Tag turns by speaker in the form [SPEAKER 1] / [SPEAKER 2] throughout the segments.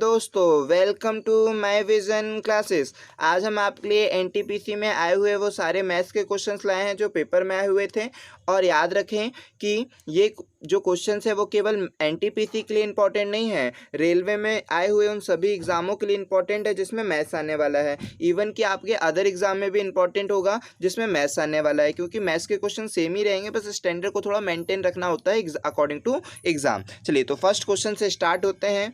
[SPEAKER 1] दोस्तों, welcome to my vision classes. आज हम आपके लिए एनटीपीसी में आए हुए वो सारे मैथ्स के क्वेश्चंस लाए हैं जो पेपर में आए हुए थे। और याद रखें कि ये जो क्वेश्चंस है वो केवल एनटीपीसी के लिए इम्पोर्टेंट नहीं है, रेलवे में आए हुए उन सभी एग्जामों के लिए इम्पोर्टेंट है जिसमें मैथ्स आने वाला है। इवन कि आपके अदर एग्जाम में भी इम्पोर्टेंट होगा जिसमें मैथ्स आने वाला है, क्योंकि मैथ्स के क्वेश्चन सेम ही रहेंगे, बस स्टैंडर्ड को थोड़ा मेंटेन रखना होता है अकॉर्डिंग टू एग्जाम। चलिए तो फर्स्ट क्वेश्चन से स्टार्ट होते हैं।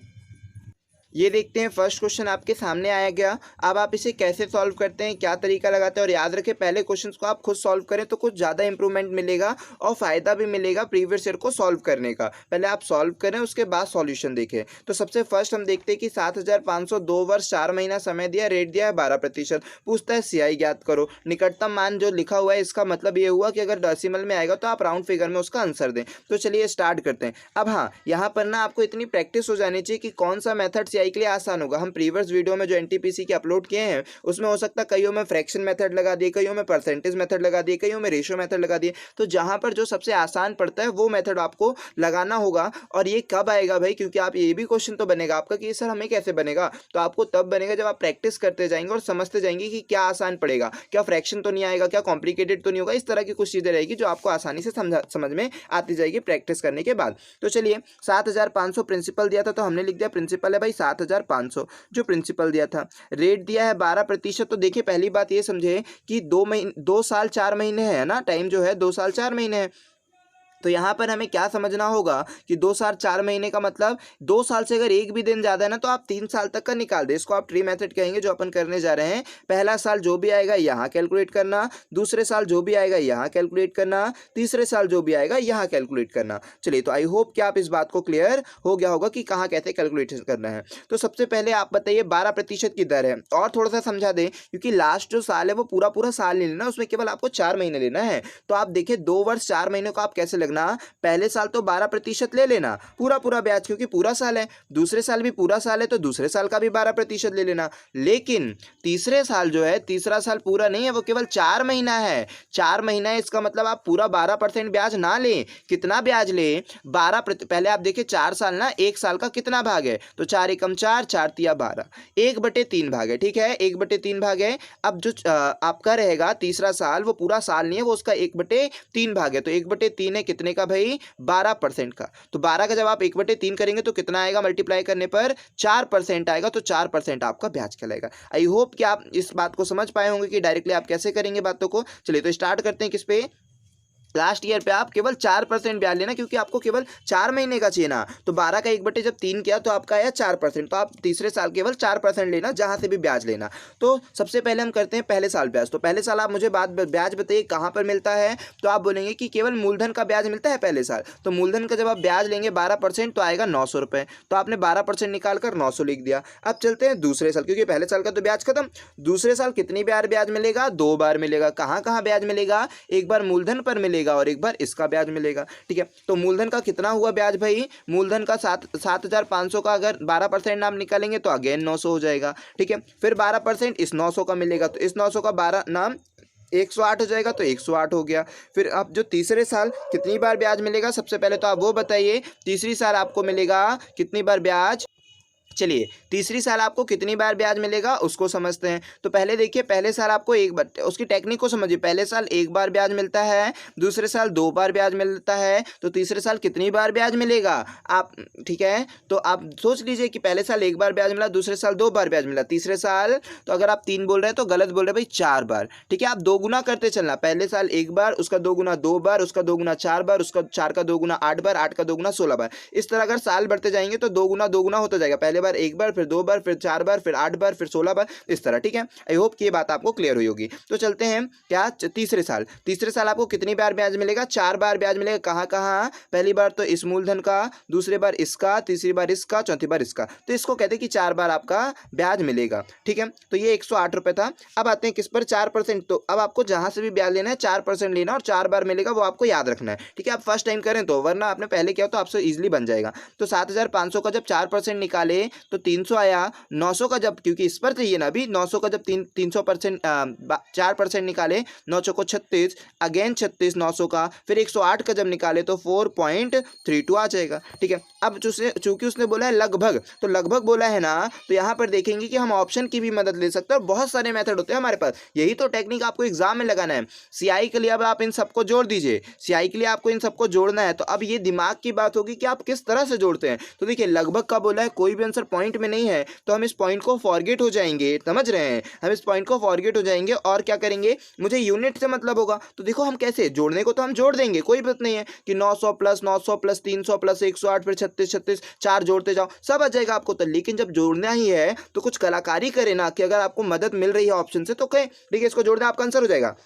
[SPEAKER 1] ये देखते हैं, फर्स्ट क्वेश्चन आपके सामने आया गया। अब आप इसे कैसे सॉल्व करते हैं, क्या तरीका लगाते हैं, और याद रखें पहले क्वेश्चंस को आप खुद सॉल्व करें तो कुछ ज़्यादा इंप्रूवमेंट मिलेगा और फ़ायदा भी मिलेगा प्रीवियस ईयर को सॉल्व करने का। पहले आप सॉल्व करें, उसके बाद सॉल्यूशन देखें। तो सबसे फर्स्ट हम देखते हैं कि 7500 2 वर्ष 4 महीना समय दिया, रेट दिया है 12%। पूछता है CI ज्ञात करो। निकटतम मान जो लिखा हुआ है इसका मतलब ये हुआ कि अगर डेसिमल में आएगा तो आप राउंड फिगर में उसका आंसर दें। तो चलिए स्टार्ट करते हैं। अब हाँ, यहाँ पर ना आपको इतनी प्रैक्टिस हो जानी चाहिए कि कौन सा मेथड CI के लिए आसान होगा। हम प्रीवियस वीडियो में जो एनटीपीसी के अपलोड किए हैं उसमें हो सकता है कईयों में फ्रैक्शन मेथड लगा दिए, कईयों में परसेंटेज मेथड लगा दिए, कईयों में रेशियो मेथड लगा दिए। तो जहां पर जो सबसे आसान पड़ता है वो मेथड आपको लगाना होगा। और ये कब आएगा भाई, क्योंकि आप ये भी क्वेश्चन तो बनेगा आपका कि सर हमें कैसे बनेगा, तो आपको तब बनेगा जब आप प्रैक्टिस करते जाएंगे और समझते जाएंगे कि क्या आसान पड़ेगा, क्या फ्रैक्शन तो नहीं आएगा, क्या कॉम्प्लिकेटेड तो नहीं होगा। इस तरह की कुछ चीजें रहेगी जो आपको आसानी से समझ में आती जाएगी प्रैक्टिस करने के बाद। तो चलिए 7500 प्रिंसिपल दिया था तो हमने लिख दिया प्रिंसिपल है भाई 7500, जो प्रिंसिपल दिया था। रेट दिया है 12%। तो देखिए पहली बात ये समझे कि 2 साल 4 महीने है ना, टाइम जो है 2 साल 4 महीने है। तो यहाँ पर हमें क्या समझना होगा कि 2 साल 4 महीने का मतलब 2 साल से अगर एक भी दिन ज़्यादा है ना तो आप 3 साल तक का निकाल दें। इसको आप ट्री मेथड कहेंगे जो अपन करने जा रहे हैं। पहला साल जो भी आएगा यहाँ कैलकुलेट करना, दूसरे साल जो भी आएगा यहाँ कैलकुलेट करना, तीसरे साल जो भी आएगा यहाँ कैलकुलेट करना। चलिए तो आई होप कि आप इस बात को क्लियर हो गया होगा कि कहाँ कैसे कैलकुलेशन करना है। तो सबसे पहले आप बताइए 12% की दर है। और थोड़ा सा समझा दें क्योंकि लास्ट जो साल है वो पूरा पूरा साल नहीं लेना, उसमें केवल आपको 4 महीने लेना है। तो आप देखिए 2 वर्ष 4 महीनों का आप कैसे ना, पहले साल तो 12% ले लेना पूरा पूरा ब्याज, क्योंकि पूरा साल है। दूसरे साल भी पूरा साल है तो दूसरे साल का भी 12% ले लेना। लेकिन तीसरे साल जो है, तीसरा साल पूरा नहीं है, वो केवल 4 महीना है। 4 महीना है, इसका मतलब आप पूरा 12% ब्याज ना लें। कितना ब्याज ले? 12%। पहले आप देखिए 4 साल ना, एक साल का कितना भाग है, तो 4 एकम 4, 4 तिया 12, 1/3 भाग है। ठीक है, 1/3 भाग है। अब जो आपका रहेगा तीसरा साल, वो पूरा साल नहीं है, वो उसका 1/3 भाग है। तो 1/3 है कितने का भाई? 12% का। तो 12 का जब आप 1/3 करेंगे तो कितना आएगा? मल्टीप्लाई करने पर 4% आएगा। तो 4% आपका ब्याज कहलाएगा। आई होप कि आप इस बात को समझ पाए होंगे कि डायरेक्टली आप कैसे करेंगे बातों को। चलिए तो स्टार्ट करते हैं किस पे। लास्ट ईयर पे आप केवल 4% ब्याज लेना, क्योंकि आपको केवल 4 महीने का चाहिए ना। तो 12 का 1/3 किया तो आपका आया 4%। तो आप तीसरे साल केवल 4% लेना, जहां से भी ब्याज लेना। तो सबसे पहले हम करते हैं पहले साल ब्याज। तो पहले साल आप मुझे ब्याज बताइए कहाँ पर मिलता है। तो आप बोलेंगे कि केवल मूलधन का ब्याज मिलता है पहले साल। तो मूलधन का जब आप ब्याज लेंगे 12% तो आएगा 900 रुपये। तो आपने 12% निकाल कर 900 लिख दिया। अब चलते हैं दूसरे साल, क्योंकि पहले साल का तो ब्याज खत्म। दूसरे साल कितनी बार ब्याज मिलेगा? 2 बार मिलेगा। कहाँ कहाँ ब्याज मिलेगा? एक बार मूलधन पर मिलेगा और एक बार इसका ब्याज मिलेगा। ठीक है, तो मूलधन का कितना हुआ ब्याज भाई? मूलधन का 7500 का अगर 12% नाम निकालेंगे तो अगेन 900 हो जाएगा। ठीक है, फिर 12% इस 900 का मिलेगा, तो इस 900 का 12 नाम 108 हो जाएगा, तो 108 हो गया। फिर अब जो तीसरे साल कितनी बार ब्याज मिलेगा, सबसे पहले तो आप वो बताइए। तीसरी साल आपको मिलेगा कितनी बार ब्याज? चलिए तीसरी साल आपको कितनी बार ब्याज मिलेगा उसको समझते हैं। तो पहले देखिए, पहले साल आपको एक बार, उसकी टेक्निक को समझिए। पहले साल एक बार ब्याज मिलता है, दूसरे साल 2 बार ब्याज मिलता है, तो तीसरे साल कितनी बार ब्याज मिलेगा आप? ठीक है, तो आप सोच लीजिए कि पहले साल एक बार ब्याज मिला, दूसरे साल 2 बार ब्याज मिला, तीसरे साल तो अगर आप 3 बोल रहे हैं तो गलत बोल रहे हैं भाई, 4 बार। ठीक है, आप 2 गुना करते चलना। पहले साल 1 बार, उसका 2 गुना 2 बार, उसका 2 गुना 4 बार, उसका 4 का 2 गुना 8 बार, 8 का 2 गुना 16 बार। इस तरह अगर साल बढ़ते जाएंगे तो 2 गुना होता जाएगा। पहले बार 1 बार, फिर 2 बार, फिर 4 बार, फिर 8 बार, फिर 16 बार, इस तरह। ठीक है, आई होप कि ये बात आपको क्लियर हुई होगी। तो चलते हैं क्या तीसरे साल। तीसरे साल आपको कितनी बार ब्याज मिलेगा? 4 बार ब्याज मिलेगा। कहाँ कहाँ? पहली बार तो इस मूलधन का, दूसरी बार इसका, तीसरी बार इसका, चौथी बार इसका। तो इसको कहते हैं कि 4 बार आपका ब्याज मिलेगा। ठीक है, तो ये 108 रुपये था। अब आते हैं किस पर? 4%। तो अब आपको जहां से भी ब्याज लेना है 4% लेना और 4 बार मिलेगा, वो आपको याद रखना है। ठीक है, आप फर्स्ट टाइम करें तो, वरना आपने पहले किया तो आपसे इजिली बन जाएगा। तो 7500 का जब 4% निकाले तो 300 आया, 900 का जब, क्योंकि इस पर चाहिए ना अभी, 900 का जब 300% 4% निकाले, 9 चौको 36, अगेन 36 900 का, फिर 108 का जब निकाले तो 4.32 आ जाएगा। ठीक है, अब चूंकि उसने बोला है लगभग, तो लगभग बोला है ना, तो यहाँ पर देखेंगे कि हम ऑप्शन की भी मदद ले सकते हैं और बहुत सारे मेथड होते हैं हमारे पास। यही तो टेक्निक आपको एग्जाम में लगाना है। सीआई के लिए अब आप इन सबको जोड़ दीजिए, सीआई के लिए आपको इन सबको जोड़ना है, तो अब ये दिमाग की बात होगी कि आप किस तरह से जोड़ते हैं। तो देखिए लगभग का बोला है, कोई भी आंसर पॉइंट में नहीं है तो हम इस पॉइंट को फॉरगेट हो जाएंगे, समझ रहे हैं, हम इस पॉइंट को फॉरगेट हो जाएंगे और क्या करेंगे, मुझे यूनिट से मतलब होगा। तो देखो हम कैसे जोड़ने को तो हम जोड़ देंगे, कोई बात नहीं है कि 900 प्लस 300 प्लस 108 फिर 36 36 4 जोड़ते जाओ, सब आ जाएगा आपको तो। लेकिन जब जोड़ना ही है तो कुछ कलाकारी करें ना, कि अगर आपको मदद मिल रही है ऑप्शन से तो कहें ठीक है इसको जोड़ना, आपका आंसर हो जाएगा।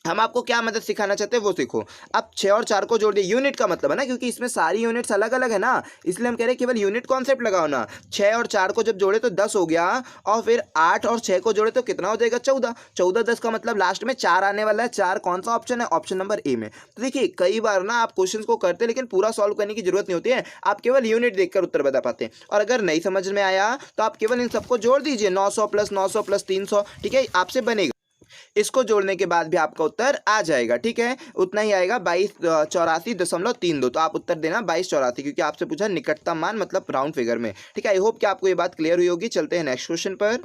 [SPEAKER 1] हम आपको क्या मदद सिखाना चाहते हैं वो सीखो। अब 6 और 4 को जोड़ दिए, यूनिट का मतलब है ना, क्योंकि इसमें सारी यूनिट्स अलग अलग है ना, इसलिए हम कह रहे हैं केवल यूनिट कॉन्सेप्ट लगाओ ना। 6 और 4 को जब जोड़े तो 10 हो गया, और फिर 8 और 6 को जोड़े तो कितना हो जाएगा, 14। 14 10 का मतलब लास्ट में 4 आने वाला है। 4 कौन सा ऑप्शन है, ऑप्शन नंबर ए में। तो देखिए कई बार ना आप क्वेश्चन को करते हैं लेकिन पूरा सॉल्व करने की जरूरत नहीं होती है, आप केवल यूनिट देखकर उत्तर बता पाते हैं। और अगर नहीं समझ में आया तो आप केवल इन सबको जोड़ दीजिए, 900 प्लस 300, ठीक है, आपसे बनेगा। इसको जोड़ने के बाद भी आपका उत्तर आ जाएगा, ठीक है, उतना ही आएगा 2284.32। तो आप उत्तर देना 2284, क्योंकि आपसे पूछा निकटतम मान मतलब राउंड फिगर में। ठीक है, आई होप कि आपको ये बात क्लियर हुई होगी। चलते हैं नेक्स्ट क्वेश्चन पर।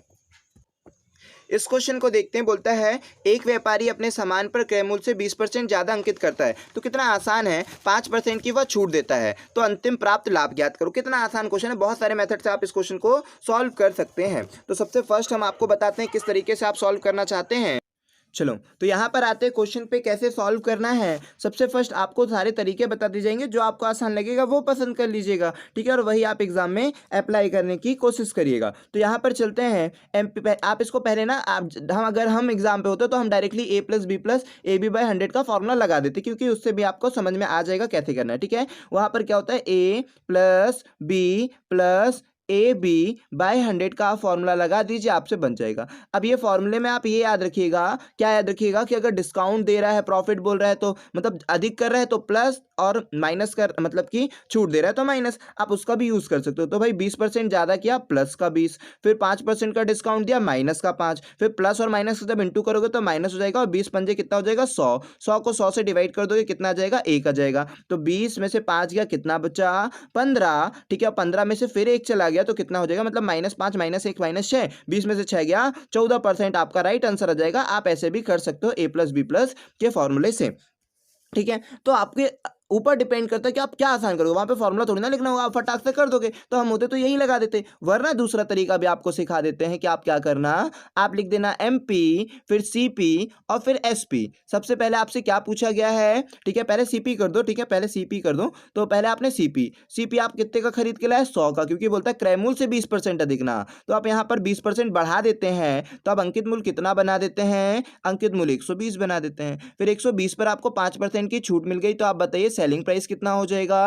[SPEAKER 1] इस क्वेश्चन को देखते हैं, बोलता है एक व्यापारी अपने सामान पर क्रय मूल्य से 20% ज़्यादा अंकित करता है, तो कितना आसान है, 5% की वह छूट देता है, तो अंतिम प्राप्त लाभ ज्ञात करो। कितना आसान क्वेश्चन है, बहुत सारे मेथड से आप इस क्वेश्चन को सॉल्व कर सकते हैं। तो सबसे फर्स्ट हम आपको बताते हैं किस तरीके से आप सॉल्व करना चाहते हैं। चलो तो यहाँ पर आते हैं क्वेश्चन पे कैसे सॉल्व करना है। सबसे फर्स्ट आपको सारे तरीके बता दिए जाएंगे, जो आपको आसान लगेगा वो पसंद कर लीजिएगा, ठीक है, और वही आप एग्जाम में अप्लाई करने की कोशिश करिएगा। तो यहाँ पर चलते हैं, आप इसको पहले ना अगर हम एग्जाम पे होते तो हम directly a plus B plus A B by 100 का फॉर्मूला लगा देते, क्योंकि उससे भी आपको समझ में आ जाएगा कैसे करना है। ठीक है, वहाँ पर क्या होता है, a plus B plus A B by 100 का फॉर्मूला लगा दीजिए, आपसे बन जाएगा। अब ये फॉर्मूले में आप ये याद रखिएगा, क्या याद रखिएगा, कि अगर डिस्काउंट दे रहा है, प्रॉफिट बोल रहा है, तो मतलब अधिक कर रहा है तो प्लस, और माइनस कर मतलब कि छूट दे रहा है तो माइनस, आप उसका भी यूज कर सकते हो। तो भाई 20% ज्यादा किया प्लस का 20, फिर 5% का डिस्काउंट दिया माइनस का 5, फिर प्लस और माइनस जब इंटू करोगे तो माइनस हो जाएगा, और 20 पंजे कितना हो जाएगा, 100। 100 को 100 से डिवाइड कर दोगे कितना आ जाएगा, 1 आ जाएगा। तो 20 में से 5 गया, कितना बचा, 15। ठीक है, 15 में से फिर 1 चला गया तो कितना हो जाएगा, मतलब -5 -1 -6, 20 में से 6 गया, 14%। आपका राइट आंसर आ जाएगा। आप ऐसे भी कर सकते हो a प्लस बी प्लस के फॉर्मूले से। ठीक है, तो आपके ऊपर डिपेंड करता है कि आप क्या आसान करोगे, वहां पे फॉर्मूला थोड़ी ना लिखना होगा, आप फटाक से कर दोगे। तो हम होते तो यही लगा देते, वरना दूसरा तरीका भी आपको सिखा देते हैं कि आप क्या करना, आप लिख देना MP फिर CP और फिर SP। सबसे पहले आपसे क्या पूछा गया है, ठीक है, पहले CP कर दो, ठीक है, पहले CP कर दो। तो पहले आपने CP आप कितने का खरीद के लाए, 100 का, क्योंकि बोलता है क्रय मूल्य से 20% अधिक ना, तो आप यहाँ पर 20% बढ़ा देते हैं, तो आप अंकित मूल्य कितना बना देते हैं, अंकित मूल्य 120 बना देते हैं। फिर 120 पर आपको 5% की छूट मिल गई, तो आप बताइए सेलिंग प्राइस कितना हो जाएगा।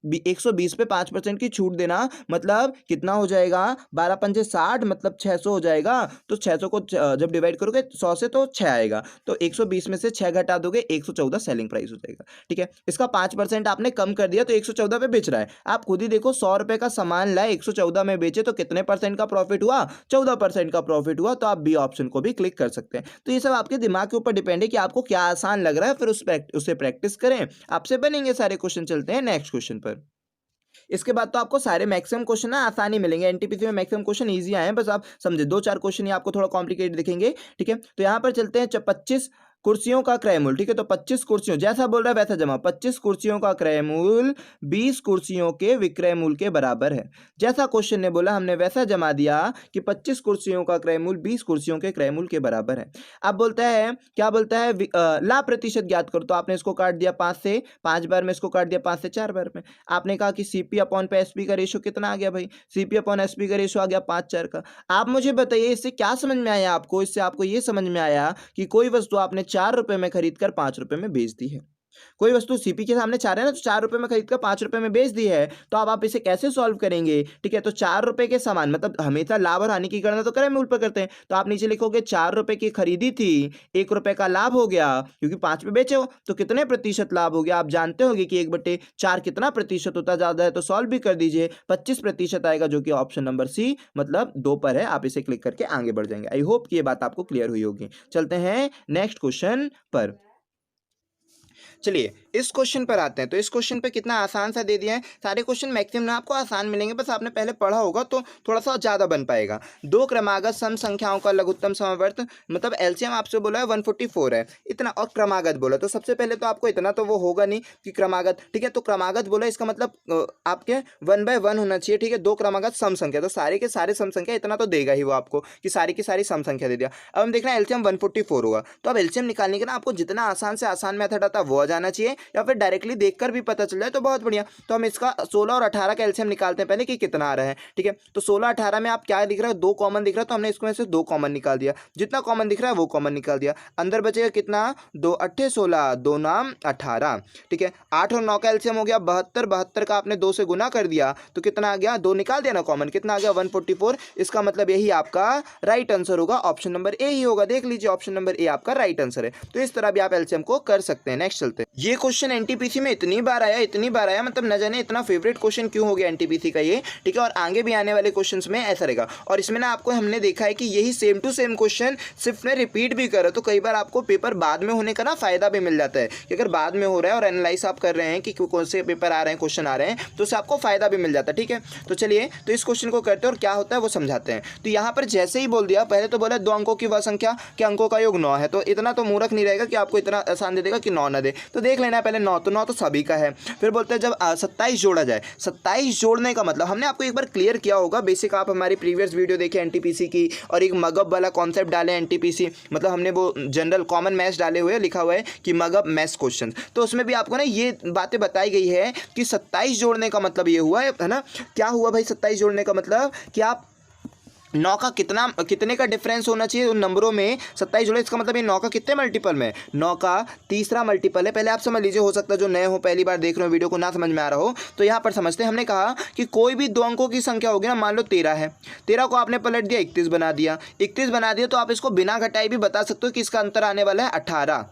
[SPEAKER 1] 120 पे 5% की छूट देना मतलब कितना हो जाएगा, 12 पंजे 60, मतलब 600 हो जाएगा। तो 600 को जब डिवाइड करोगे 100 से तो 6 आएगा, तो 120 में से 6 घटा दोगे, 114 सेलिंग प्राइस हो जाएगा। ठीक है, इसका 5% आपने कम कर दिया तो 114 पे बेच रहा है। आप खुद ही देखो, 100 रुपए का सामान लाए, 114 में बेचे तो कितने % का प्रॉफिट हुआ, 14% का प्रॉफिट हुआ। तो आप बी ऑप्शन को भी क्लिक कर सकते हैं। तो ये सब आपके दिमाग के ऊपर डिपेंड है कि आपको क्या आसान लग रहा है, फिर उससे प्रैक्टिस करें, आपसे बनेंगे सारे क्वेश्चन। चलते हैं नेक्स्ट क्वेश्चन पर। इसके बाद तो आपको सारे मैक्सिमम क्वेश्चन ना आसानी मिलेंगे, एनटीपीसी में मैक्सिमम क्वेश्चन इजी आए हैं, बस आप समझे, 2-4 क्वेश्चन ही आपको थोड़ा कॉम्प्लिकेटेड दिखेंगे। ठीक है, तो यहां पर चलते हैं 25 कुर्सियों का क्रय मूल्य, ठीक है, तो 25 कुर्सियों, जैसा बोल रहा है वैसा जमा, 25 कुर्सियों का क्रय मूल्य 20 कुर्सियों के विक्रय मूल्य के बराबर है। जैसा क्वेश्चन ने बोला हमने वैसा जमा दिया कि 25 कुर्सियों का क्रय मूल्य 20 कुर्सियों के क्रय मूल्य के बराबर है। अब बोलता है, क्या बोलता है, लाभ प्रतिशत ज्ञात करो। तो आपने इसको काट दिया 5 से 5 बार में, इसको काट दिया 5 से 4 बार में। आपने कहा कि CP अपॉन पे SP का रेशो कितना आ गया भाई, CP अपॉन SP का रेशो आ गया 5/4 का। आप मुझे बताइए इससे क्या समझ में आया आपको, इससे आपको ये समझ में आया कि कोई वस्तु आपने 4 रुपए में खरीद कर 5 रुपए में बेच दी है। कोई वस्तु सीपी के सामने 4 है ना, तो 4 रुपये में खरीद कर 5 रुपये में बेच दी है, तो अब आप इसे कैसे सॉल्व करेंगे? ठीक है, तो 4 रुपये के समान, मतलब हमेशा लाभ और हानि की गणना तो क्रय मूल्य पर करते हैं, तो आप नीचे लिखोगे 4 रुपये की खरीदी थी, 1 रुपये का लाभ हो गया, क्योंकि 5 पे बेचे हो, तो कितने प्रतिशत लाभ हो गया? आप जानते होंगे कि 1/4 कितना प्रतिशत होता है, ज़्यादा है तो सॉल्व भी कर दीजिए, 25% आएगा, जो कि ऑप्शन नंबर सी मतलब 2 पर है। आप इसे क्लिक करके आगे बढ़ जाएंगे। आई होप कि ये बात आपको क्लियर हुई होगी। चलते हैं नेक्स्ट क्वेश्चन पर। चलिए इस क्वेश्चन पर आते हैं। तो इस क्वेश्चन पे कितना आसान सा दे दिया है। सारे क्वेश्चन मैक्सिमम आपको आसान मिलेंगे, बस आपने पहले पढ़ा होगा तो थोड़ा सा ज़्यादा बन पाएगा। दो क्रमागत सम संख्याओं का लघुत्तम समवर्त, मतलब एलसीएम आपसे बोला है 144 है इतना, और क्रमागत बोला, तो सबसे पहले तो आपको इतना तो वो होगा नहीं कि क्रमागत, ठीक है, तो क्रमागत बोला इसका मतलब आपके 1/1 होना चाहिए, ठीक है। दो क्रमागत सम संख्या, तो सारे के सारे सम संख्या, इतना तो देगा ही वो आपको कि सारी की सारी सम संख्या दे दिया। अब हम देख रहे हैं एलसीएम 144 होगा, तो अब एलसीएम निकालने के ना आपको जितना आसान से आसान मेथड आता है वो आ जाना चाहिए, या फिर डायरेक्टली देखकर भी पता चल जाए तो बहुत बढ़िया। तो हम इसका 16 और 18 का एलसीएम निकालते हैं पहले कि कितना आ रहा है, ठीक है। तो 16 18 में आप क्या दिख रहा है, 2 कॉमन दिख रहा है, तो हमने इसमें से 2 कॉमन निकाल दिया, जितना कॉमन दिख रहा है वो कॉमन निकाल दिया। अंदर बचेगा कितना, 2 8 16, 2 9 18, ठीक है। 8 और 9 का एलसीएम हो गया 72, 72 का आपने 2 से गुना कर दिया तो कितना आ गया, 2 निकाल दिया ना कॉमन, कितना आ गया 144। इसका मतलब यही आपका राइट आंसर होगा, ऑप्शन नंबर ए ही होगा। देख लीजिए ऑप्शन नंबर ए आपका राइट आंसर है। तो इस तरह भी आप एलसीएम को कर सकते हैं। नेक्स्ट चलते हैं। ये क्वेश्चन एनटीपीसी में इतनी बार आया, मतलब न जाने इतना फेवरेट क्वेश्चन क्यों हो गया एनटीपीसी का ये, ठीक है। और आगे भी आने वाले क्वेश्चंस में ऐसा रहेगा। और इसमें ना आपको हमने देखा है कि यही सेम टू सेम क्वेश्चन सिर्फ में रिपीट भी करो, तो कई बार आपको पेपर बाद में होने का ना फायदा भी मिल जाता है कि अगर बाद में हो रहा है और एनालाइज आप कर रहे हैं कि कौन से पेपर आ रहे हैं, क्वेश्चन आ रहे हैं, तो उससे आपको फायदा भी मिल जाता है, ठीक है। तो चलिए तो इस क्वेश्चन को करते हैं और क्या होता है वो समझाते हैं। तो यहाँ पर जैसे ही बोल दिया, पहले तो बोला 2 अंकों की वह संख्या के अंकों का योग 9 है, तो इतना तो मूर्ख नहीं रहेगा कि आपको इतना आसान दे देगा कि 9 ना दे, तो देख लेना है पहले 9, तो 9 तो सभी का है। फिर बोलते हैं जब 27 जोड़ा जाए, 27 जोड़ने का मतलब हमने आपको एक बार क्लियर किया होगा, बेसिक आप हमारी प्रीवियस वीडियो देखें एनटीपीसी की, और एक मगअप वाला कॉन्सेप्ट डाले एनटीपीसी, मतलब हमने वो जनरल कॉमन मैथ्स डाले हुए, लिखा हुआ है कि मगअप मैथ्स क्वेश्चन, तो उसमें भी आपको ना ये बातें बताई गई है कि 27 जोड़ने का मतलब ये हुआ है ना। क्या हुआ भाई 27 जोड़ने का मतलब कि आप 9 का कितने का डिफरेंस होना चाहिए उन नंबरों में, 27 जोड़े, इसका मतलब ये 9 का कितने मल्टीपल में, 9 का तीसरा मल्टीपल है। पहले आप समझ लीजिए, हो सकता है जो नए हो पहली बार देख रहे हो वीडियो को ना समझ में आ रहा हो, तो यहाँ पर समझते हैं। हमने कहा कि कोई भी 2 अंकों की संख्या होगी ना, मान लो 13 है, 13 को आपने पलट दिया 31 बना दिया, 31 बना दिया, तो आप इसको बिना घटाए भी बता सकते हो कि इसका अंतर आने वाला है 18।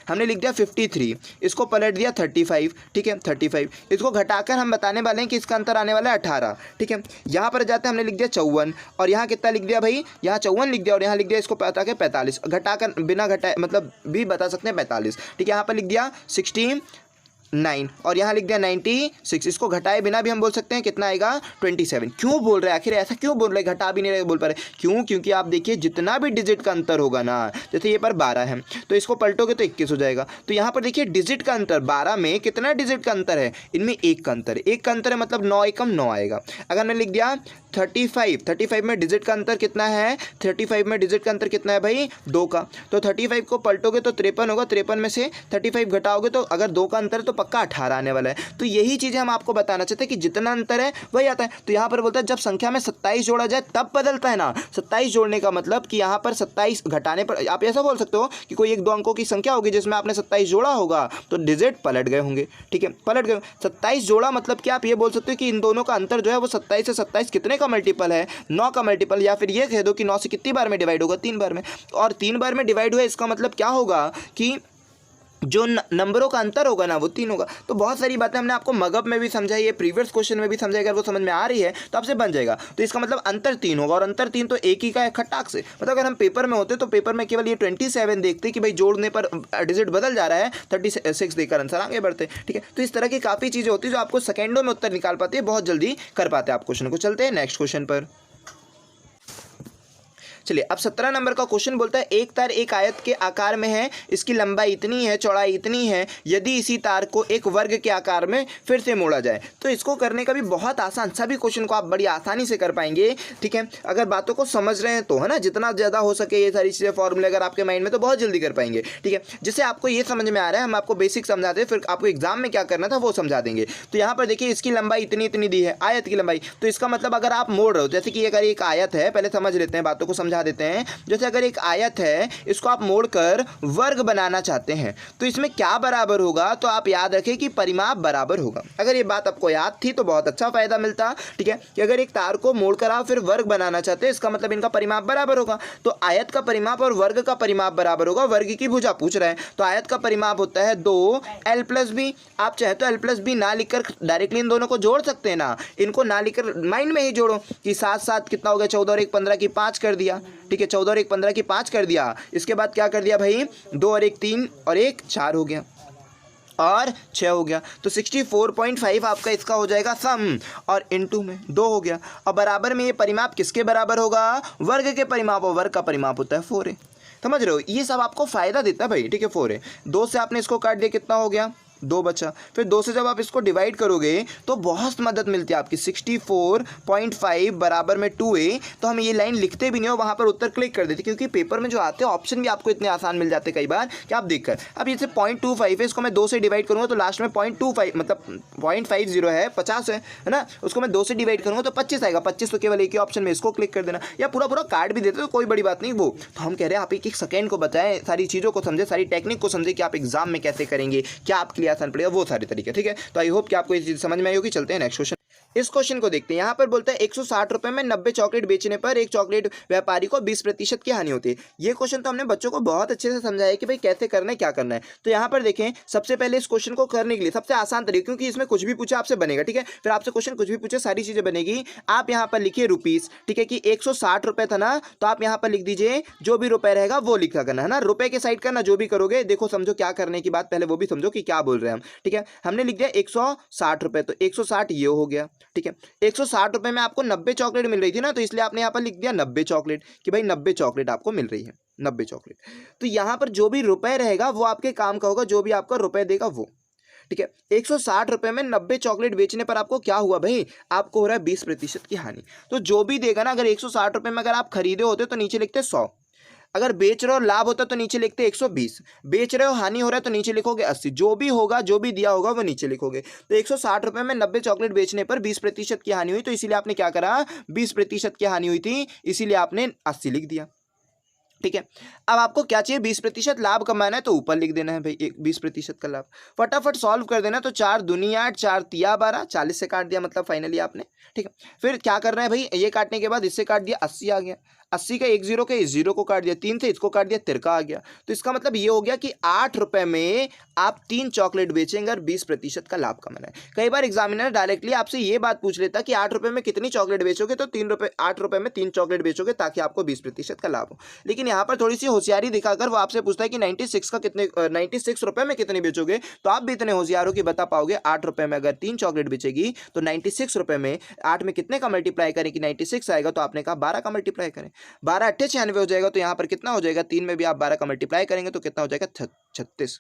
[SPEAKER 1] हमने लिख दिया 53, इसको पलट दिया 35, ठीक है 35, इसको घटाकर हम बताने वाले हैं कि इसका अंतर आने वाला है 18, ठीक है। यहाँ पर जाते हैं, हमने लिख दिया 54, और यहाँ कितना लिख दिया भाई, यहाँ 54 लिख दिया, और यहाँ लिख दिया इसको पता के 45, घटाकर बिना घटाए मतलब भी बता सकते हैं 45, ठीक है। यहाँ पर लिख दिया 69, और यहाँ लिख दिया 96, इसको घटाए बिना भी हम बोल सकते हैं कितना आएगा 27। क्यों बोल रहे हैं आखिर, ऐसा क्यों बोल रहे हैं, घटा भी नहीं रहे बोल पा रहे, क्यों? क्योंकि आप देखिए जितना भी डिजिट का अंतर होगा ना, जैसे ये पर 12 है तो इसको पलटोगे तो 21 हो जाएगा, तो यहाँ पर देखिए डिजिट का अंतर, 12 में कितना डिजिट का अंतर है, इनमें 1 का अंतर है, 1 का अंतर है, मतलब 9 एकम 9 आएगा। अगर मैं लिख दिया 35 में डिजिट का अंतर कितना है, 35 में डिजिट का अंतर कितना है भाई 2 का, तो 35 को पलटोगे तो 53 होगा, 53 में से 35 घटाओगे तो अगर 2 का अंतर है तो पक्का 18 आने वाला है। तो यही चीज़ें हम आपको बताना चाहते हैं कि जितना अंतर है वही आता है। तो यहाँ पर बोलता है जब संख्या में 27 जोड़ा जाए तब बदलता है ना, 27 जोड़ने का मतलब कि यहाँ पर 27 घटाने पर आप ऐसा बोल सकते हो कि कोई 1 2 अंकों की संख्या होगी जिसमें आपने 27 जोड़ा होगा तो डिजिट पलट गए होंगे, ठीक है, पलट गए। 27 जोड़ा मतलब कि आप ये बोल सकते हो कि इन दोनों का अंतर जो है वो 27 से 27 कितने का मल्टीपल है, 9 का मल्टीपल, या फिर ये कह दो कि 9 से कितनी बार में डिवाइड होगा, 3 बार में, और 3 बार में डिवाइड हुआ, इसका मतलब क्या होगा कि जो नंबरों का अंतर होगा ना वो 3 होगा। तो बहुत सारी बातें हमने आपको मगअप में भी समझाई है, प्रीवियस क्वेश्चन में भी समझाई, अगर वो समझ में आ रही है तो आपसे बन जाएगा। तो इसका मतलब अंतर 3 होगा, और अंतर 3 तो एक ही का है खटाक से, मतलब अगर हम पेपर में होते तो पेपर में केवल ये 27 देखते कि भाई जोड़ने पर डिजिट बदल जा रहा है, 36 देकर आंसर आगे बढ़ते, ठीक है। तो इस तरह की काफ़ी चीज़ें होती है जो आपको सेकेंडों में उत्तर निकाल पाती है, बहुत जल्दी कर पाते हैं आप क्वेश्चन को। चलते हैं नेक्स्ट क्वेश्चन पर। चलिए अब 17 नंबर का क्वेश्चन बोलता है एक तार एक आयत के आकार में है, इसकी लंबाई इतनी है, चौड़ाई इतनी है, यदि इसी तार को एक वर्ग के आकार में फिर से मोड़ा जाए। तो इसको करने का भी बहुत आसान, सभी क्वेश्चन को आप बड़ी आसानी से कर पाएंगे, ठीक है, अगर बातों को समझ रहे हैं तो, है ना। जितना ज़्यादा हो सके ये सारी चीज़ें फॉर्मूले अगर आपके माइंड में तो बहुत जल्दी कर पाएंगे, ठीक है। जिससे आपको ये समझ में आ रहा है, हम आपको बेसिक समझाते हैं, फिर आपको एग्जाम में क्या करना था वो समझा देंगे। तो यहाँ पर देखिए इसकी लंबाई इतनी इतनी दी है, आयत की लंबाई, तो इसका मतलब अगर आप मोड़ रहे हो, जैसे कि अगर एक आयत है, पहले समझ लेते हैं बातों को, समझा समझा देते हैं। जैसे अगर एक आयत है, इसको आप मोड़कर वर्ग बनाना चाहते हैं तो इसमें क्या बराबर होगा, तो आप याद रखें कि परिमाप बराबर होगा। अगर ये बात आपको याद थी तो बहुत अच्छा फायदा मिलता, ठीक है, कि अगर एक तार को मोड़कर आप फिर वर्ग बनाना चाहते हैं, इसका मतलब इनका परिमाप बराबर होगा। तो आयत का परिमाप और वर्ग का परिमाप बराबर होगा। वर्ग की भुजा पूछ रहे हैं तो आयत का परिमाप होता है 2l + b। आप चाहे तो l + b ना लिखकर डायरेक्टली इन दोनों को जोड़ सकते हैं ना, इनको ना लिखकर माइंड में ही जोड़ो कि 7 7 कितना हो गया, 14 और 1 15 की 5 कर दिया, ठीक है, 14 और 1 15 की 5 कर दिया। इसके बाद क्या कर दिया भाई, 2 और 1 3 और 1 4 हो गया और 6 हो गया। तो 64.5 आपका इसका हो जाएगा सम, और इनटू में 2 हो गया। और बराबर में ये परिमाप किसके बराबर होगा, वर्ग के परिमाप, और वर्ग का परिमाप होता है 4a। समझ रहे हो, ये सब आपको फायदा देता है भाई, ठीक है। 4a 2 से आपने इसको काट दिया, कितना हो गया, 2 बचा। फिर 2 से जब आप इसको डिवाइड करोगे तो बहुत मदद मिलती है आपकी। 64.5 बराबर में 2a, तो हम ये लाइन लिखते भी नहीं हो, वहाँ पर उत्तर क्लिक कर देते, क्योंकि पेपर में जो आते हैं ऑप्शन भी आपको इतने आसान मिल जाते हैं कई बार कि आप देखकर। अब ये 0.25 है, इसको मैं 2 से डिवाइड करूँगा तो लास्ट में 0.25 मतलब 0.50 है, 50 है ना, उसको मैं 2 से डिवाइड करूँगा तो 25 आएगा। 25 तो केवल एक ही ऑप्शन में, इसको क्लिक कर देना, या पूरा पूरा कार्ड भी देते तो कोई बड़ी बात नहीं वो। तो हम कह रहे हैं आप एक सेकेंड को बताएं, सारी चीज़ों को समझे, सारी टेक्निक को समझे कि आप एग्जाम में कैसे करेंगे, क्या आपके लिए आसान पड़ेगा, वो सारे तरीके, ठीक है। तो आई होप कि आपको ये चीज़ समझ में आई होगी। चलते हैं नेक्स्ट क्वेश्चन। इस क्वेश्चन को देखते हैं। यहाँ पर बोलता है 160 रुपए में 90 चॉकलेट बेचने पर एक चॉकलेट व्यापारी को 20% की हानि होती है। ये क्वेश्चन तो हमने बच्चों को बहुत अच्छे से समझाया कि भाई कैसे करना है, क्या करना है। तो यहाँ पर देखें, सबसे पहले इस क्वेश्चन को करने के लिए सबसे आसान तरीका, क्योंकि इसमें कुछ भी पूछे आपसे बनेगा, ठीक है, फिर आपसे क्वेश्चन कुछ भी पूछे सारी चीजें बनेगी। आप यहाँ पर लिखिए रुपीस, ठीक है, कि 160 रुपए था ना, तो आप यहाँ पर लिख दीजिए जो भी रुपए रहेगा वो लिखा करना है ना, रुपए के साइड करना जो भी करोगे। देखो समझो क्या करने की बात, पहले वो भी समझो कि क्या बोल रहे हैं हम, ठीक है। हमने लिख दिया 160 रुपए, तो 160 ये हो गया, ठीक है। 160 रुपए में आपको 90 चॉकलेट मिल रही थी ना, तो इसलिए आपने यहाँ पर लिख दिया 90 चॉकलेट, कि भाई 90 चॉकलेट आपको मिल रही है, 90 चॉकलेट। तो यहाँ पर जो भी रुपए रहेगा वो आपके काम का होगा, जो भी आपका रुपए देगा वो, ठीक है। 160 रुपए में 90 चॉकलेट बेचने पर आपको क्या हुआ भाई, आपको हो रहा है 20% की हानि। तो जो भी देगा ना, अगर 160 रुपए में अगर आप खरीदे होते तो नीचे लिखते 100, अगर बेच रहे हो लाभ होता तो नीचे लिखते 120, बेच रहे हो हानि हो रहा है तो नीचे लिखोगे 80, जो भी होगा जो भी दिया होगा वो नीचे लिखोगे। तो 160 रुपए में 90 चॉकलेट बेचने पर 20% की हानि हुई, तो इसीलिए आपने क्या करा, 20% की हानि हुई थी, इसीलिए आपने 80 लिख दिया, ठीक है। अब आपको क्या चाहिए, 20% लाभ कमाना है, तो ऊपर लिख देना है भाई 20% का लाभ। फटाफट सॉल्व कर देना, तो 4 दूनी 8, 4 तिया 12, 40 से काट दिया मतलब फाइनली आपने, ठीक है। फिर क्या करना है भाई, ये काटने के बाद इससे काट दिया, 80 आ गया, 80 का 1 0 के इस 0 को काट दिया, 3 से इसको काट दिया, 13 आ गया। तो इसका मतलब ये हो गया कि 8 रुपए में आप 3 चॉकलेट बेचेंगे और 20% का लाभ कमाना है। कई बार एग्जामिनर डायरेक्टली आपसे ये बात पूछ लेता कि 8 रुपए में कितनी चॉकलेट बेचोगे, तो 8 रुपए में 3 चॉकलेट बेचोगे ताकि आपको 20% का लाभ हो। लेकिन यहाँ पर थोड़ी सी होशियारी दिखाकर वो आपसे पूछता है कि 96 रुपए में कितने बेचोगे, तो आप भी इतने होशियार हो कि बता पाओगे 8 रुपए में अगर 3 चॉकलेट बेचेगी तो 96 रुपए में 8 में कितने का मल्टीप्लाई करें कि 96 आएगा, तो आपने कहा 12 का मल्टीप्लाई करें, 12 8 96 हो जाएगा। तो यहाँ पर कितना हो जाएगा, 3 में भी आप 12 का मल्टीप्लाई करेंगे तो कितना हो जाएगा, 36।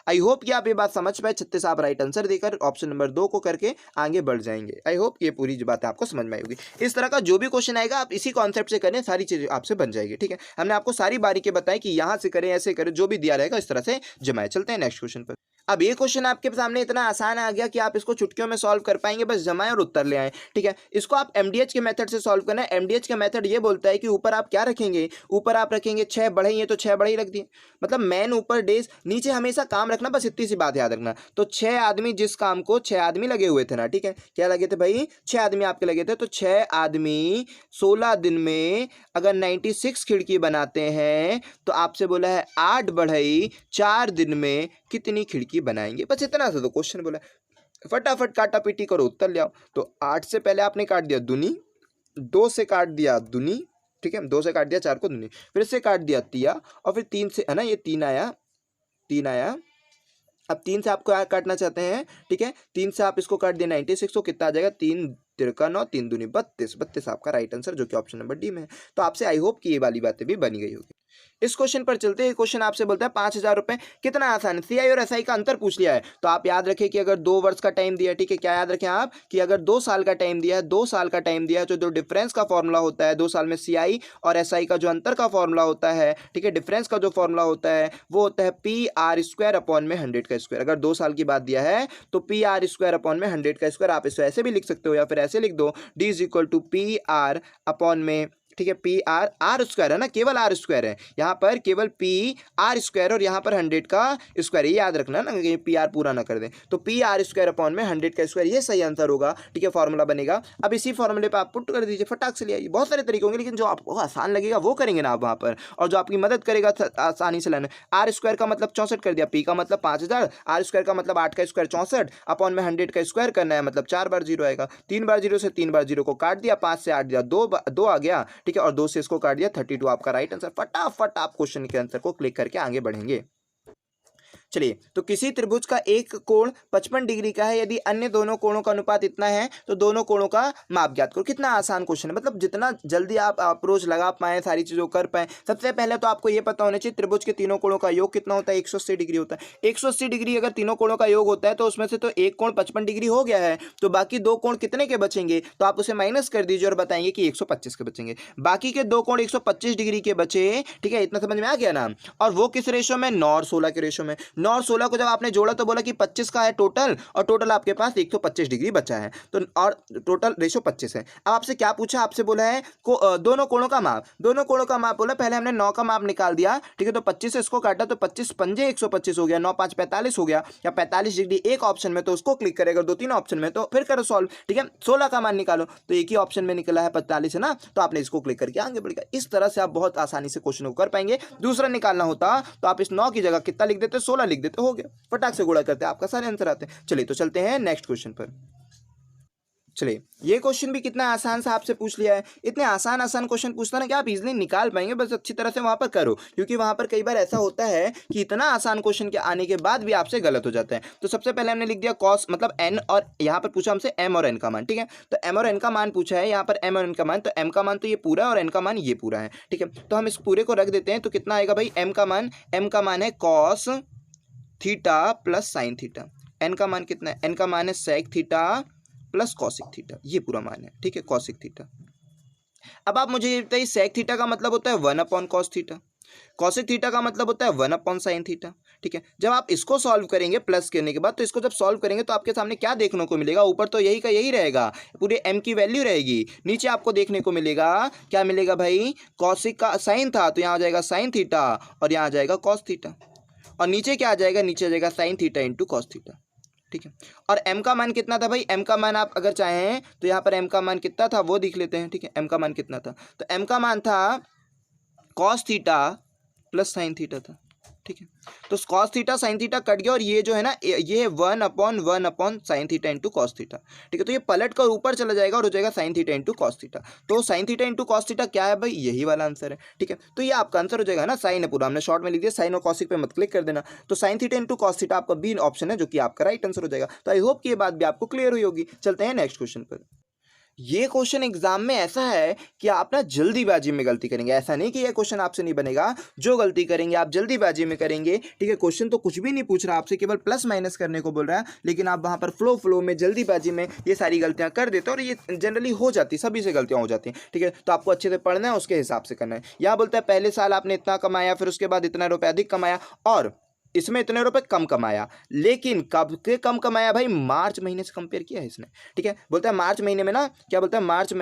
[SPEAKER 1] आई होप कि आप ये बात समझ पाए। 36 आप राइट आंसर देकर ऑप्शन नंबर 2 को करके आगे बढ़ जाएंगे। आई होप ये पूरी बात आपको समझ में आई होगी। इस तरह का जो भी क्वेश्चन आएगा आप इसी कॉन्सेप्ट से करें, सारी चीजें आपसे बन जाएगी, ठीक है। हमने आपको सारी बारीकी बताई कि यहाँ से करें, ऐसे करें, जो भी दिया रहेगा इस तरह से जमाए। चलते हैं नेक्स्ट क्वेश्चन पर। अब ये क्वेश्चन आपके सामने इतना आसान आ गया कि आप इसको चुटकियों में सॉल्व कर पाएंगे, बस जमाएं और उत्तर ले आए, ठीक है। इसको आप एमडीएच के मेथड से सॉल्व करना है। एमडीएच का मेथड ये बोलता है कि ऊपर आप क्या रखेंगे, ऊपर आप रखेंगे 6 बढ़ई है तो 6 बढ़ई रख दिए, मतलब मैन ऊपर डेज, नीचे हमेशा काम रखना, बस इतनी सी बात याद रखना। तो 6 आदमी, जिस काम को 6 आदमी लगे हुए थे ना, ठीक है, क्या लगे थे भाई, 6 आदमी आपके लगे थे। तो 6 आदमी 16 दिन में अगर 96 खिड़की बनाते हैं तो आपसे बोला है 8 बढ़ई 4 दिन में कितनी खिड़की बनाएंगे। बस इतना सा तो क्वेश्चन बोला है। फटाफट काटा पीटी करो, उत्तर ले आओ। तो 8 से पहले आपने काट दिया दूनी, 2 से काट दिया दूनी, ठीक है, 2 से काट दिया 4 को दूनी, फिर से काट दिया तिया, और फिर 3 से, है ना, ये 3 आया, 3 आया। अब 3 से आपको काटना चाहते हैं, ठीक है, 3 से आप इसको काट दिया 96 को, कितना आ जाएगा, 3 तिरका 9, 3 दूनी 32, 32 आपका राइट आंसर, जो कि ऑप्शन नंबर डी में है। तो आपसे आई होप कि ये वाली बातें भी बनी गई होगी। इस क्वेश्चन पर चलते हैं। क्वेश्चन आपसे बोलता है 5000 रुपए, कितना आसान है, सीआई और एसआई का अंतर पूछ लिया है। तो आप याद रखें कि अगर 2 वर्ष का टाइम दिया है, ठीक है, क्या याद रखें आप कि अगर 2 साल का टाइम दिया है, 2 साल का टाइम दिया है, तो जो डिफरेंस का फॉर्मूला होता है 2 साल में सीआई और एसआई का जो अंतर का फॉर्मूला होता है, ठीक है, डिफरेंस का जो फॉर्मूला होता है वो होता है PR² अपॉन में 100 का स्क्वायर। अगर 2 साल की बात दिया है तो PR² अपॉन में 100 का स्क्वायर। आप इसको ऐसे भी लिख सकते हो या फिर ऐसे लिख दो, D = PR अपॉन में ठीक है, पी आर, आर स्क्वायर है ना, केवल आर स्क्वायर है यहाँ पर, केवल पी आर स्क्वायर और यहाँ पर 100 का स्क्वायर, ये याद रखना ना कि पी आर पूरा ना कर दें। तो पी आर स्क्वायर अपॉन में 100 का स्क्वायर, ये सही आंसर होगा। ठीक है, फॉर्मूला बनेगा। अब इसी फॉर्मूले पे आप पुट कर दीजिए, फटाक से ले आइए। बहुत सारे तरीके होंगे, लेकिन जो आपको आसान लगेगा वो करेंगे ना आप वहाँ पर, और जो आपकी मदद करेगा आसानी से लाना। आर स्क्वायर का मतलब 64 कर दिया, पी का मतलब 5000, आर स्क्वायर का मतलब 8 का स्क्वायर 64, अपॉन में 100 का स्क्वायर करना है, मतलब 4 बार 0 आएगा। 3 बार 0 से 3 बार 0 को काट दिया, 5 से 8 दिया, 2 आ गया। ठीक है, और 2 से इसको काट दिया, 32 आपका राइट आंसर। फटाफट आप क्वेश्चन के आंसर को क्लिक करके आगे बढ़ेंगे। चलिए, तो किसी त्रिभुज का एक कोण 55 डिग्री का है, यदि अन्य दोनों कोणों का अनुपात इतना है तो दोनों कोणों का माप ज्ञात करो। कितना आसान क्वेश्चन है, मतलब जितना जल्दी आप अप्रोच लगा पाए, सारी चीजों कर पाए। सबसे पहले तो आपको यह पता होना चाहिए त्रिभुज के तीनों कोणों का योग कितना होता है, 180 डिग्री होता है। 180 डिग्री अगर तीनों कोणों का योग होता है तो उसमें से तो एक कोण 55 डिग्री हो गया है, तो बाकी दो कोण कितने के बचेंगे, तो आप उसे माइनस कर दीजिए और बताएंगे कि 125 के बचेंगे। बाकी के दो कोण 125 डिग्री के बचे। ठीक है, इतना समझ में आ गया ना। और वो किस रेशो में, 9 और 16 के रेशो में। 9 और 16 को जब आपने जोड़ा तो बोला कि 25 का है टोटल, और टोटल आपके पास 125 डिग्री बचा है, तो और टोटल रेशो 25 है। अब आपसे क्या पूछा, आपसे बोला है दोनों कोणों का माप। दोनों कोणों का माप बोला, पहले हमने 9 का माप निकाल दिया। ठीक है, तो 25 से इसको काटा तो 25 पंजे 125 हो गया, 9 5 45 हो गया, या 45 डिग्री एक ऑप्शन में तो उसको क्लिक करेगा, 2-3 ऑप्शन में तो फिर करो सॉल्व। ठीक है, 16 का मान निकालो तो एक ही ऑप्शन में निकला है 45 है ना, तो आपने इसको क्लिक करके आगे बढ़ेगा। इस तरह से आप बहुत आसानी से क्वेश्चन को कर पाएंगे। दूसरा निकालना होता तो आप इस 9 की जगह कितना लिख देते, 16 लिख देते, हो गया। फटाक से गुणा करते हैं, आपका सारे आंसर आते हैं। चलिए, तो चलते हैं नेक्स्ट क्वेश्चन पर। चलिए, ये क्वेश्चन भी कितना आसान सा आपसे पूछ लिया है। इतने आसान आसान क्वेश्चन पूछता ना कि आप इजीली निकाल पाएंगे, बस अच्छी तरह से वहां पर करो, क्योंकि वहां पर कई बार ऐसा होता है कि इतना आसान क्वेश्चन के आने के बाद भी आपसे गलत हो जाता है। तो सबसे पहले हमने लिख दिया कॉस, मतलब एन, और यहाँ पर पूछा हमसे एम और एन का मान। ठीक है, तो एम और एन का मान पूछा है, यहाँ पर एम और एन का मान, तो एम का मान तो ये पूरा है और एन का मान ये पूरा है। ठीक है, तो हम इस पूरे को रख देते हैं, तो कितना आएगा भाई, एम का मान है cos theta plus sine theta. N का मान कितना है, एन का मान है sec theta plus cosec theta, ये पूरा मान है। ठीक है, कॉसिक थीटा। अब आप मुझे ये बताइए, सेक थीटा का मतलब होता है 1 कॉस थीटा, कॉसिक थीटा का मतलब होता है 1 साइन थीटा। ठीक है, जब आप इसको सॉल्व करेंगे प्लस करने के बाद, तो इसको जब सॉल्व करेंगे तो आपके सामने क्या देखने को मिलेगा, ऊपर तो यही का यही रहेगा, पूरे m की वैल्यू रहेगी। नीचे आपको देखने को मिलेगा, क्या मिलेगा भाई, कॉसिक का साइन था तो यहाँ आ जाएगा साइन थीटा, और यहाँ आ जाएगा कॉस थीटा, और नीचे क्या आ जाएगा, नीचे आ जाएगा sine theta into cos theta. ठीक है, और m का मान कितना था भाई, m का मान आप अगर चाहें तो यहाँ पर m का मान कितना था वो देख लेते हैं। ठीक है, m का मान कितना था, तो m का मान था cos theta plus sine theta था। ठीक है, तो cos theta sine theta cut गया, और ये जो है ना, ये है 1 sign theta into cos theta. ठीक है, तो ये पलट कर ऊपर चला जाएगा और हो जाएगा sine theta into cos theta. तो sine theta into cos theta क्या है भाई, यही वाला आंसर है। ठीक है, तो ये आपका आंसर हो जाएगा ना, साइन है पूरा, हमने शॉर्ट में लिख दिया, साइन और कॉसिक पे मत क्लिक कर देना। तो sine theta into cos theta आपका बी ऑप्शन है, जो कि आपका राइट आंसर हो जाएगा। तो आई होप कि ये बात भी आपको क्लियर हुई होगी। चलते हैं नेक्स्ट क्वेश्चन पर। ये क्वेश्चन एग्जाम में ऐसा है कि आप ना जल्दीबाजी में गलती करेंगे, ऐसा नहीं कि ये क्वेश्चन आपसे नहीं बनेगा, जो गलती करेंगे आप जल्दीबाजी में करेंगे। ठीक है, क्वेश्चन तो कुछ भी नहीं पूछ रहा आपसे, केवल प्लस माइनस करने को बोल रहा है, लेकिन आप वहां पर फ्लो में जल्दीबाजी में ये सारी गलतियां कर देते हो, और ये जनरली हो जाती है, सभी से गलतियां हो जाती हैं। ठीक है, तो आपको अच्छे से पढ़ना है, उसके हिसाब से करना है। यहाँ बोलता है पहले साल आपने इतना कमाया, फिर उसके बाद इतना रुपये अधिक कमाया, और इसमें इतने रुपए कम कमाया, लेकिन कब के कम कमाया भाई, मार्च महीने से कंपेयर किया है इसने। ठीक है, बोलता है मार्च महीने में ना, क्या बोलता है, मार्च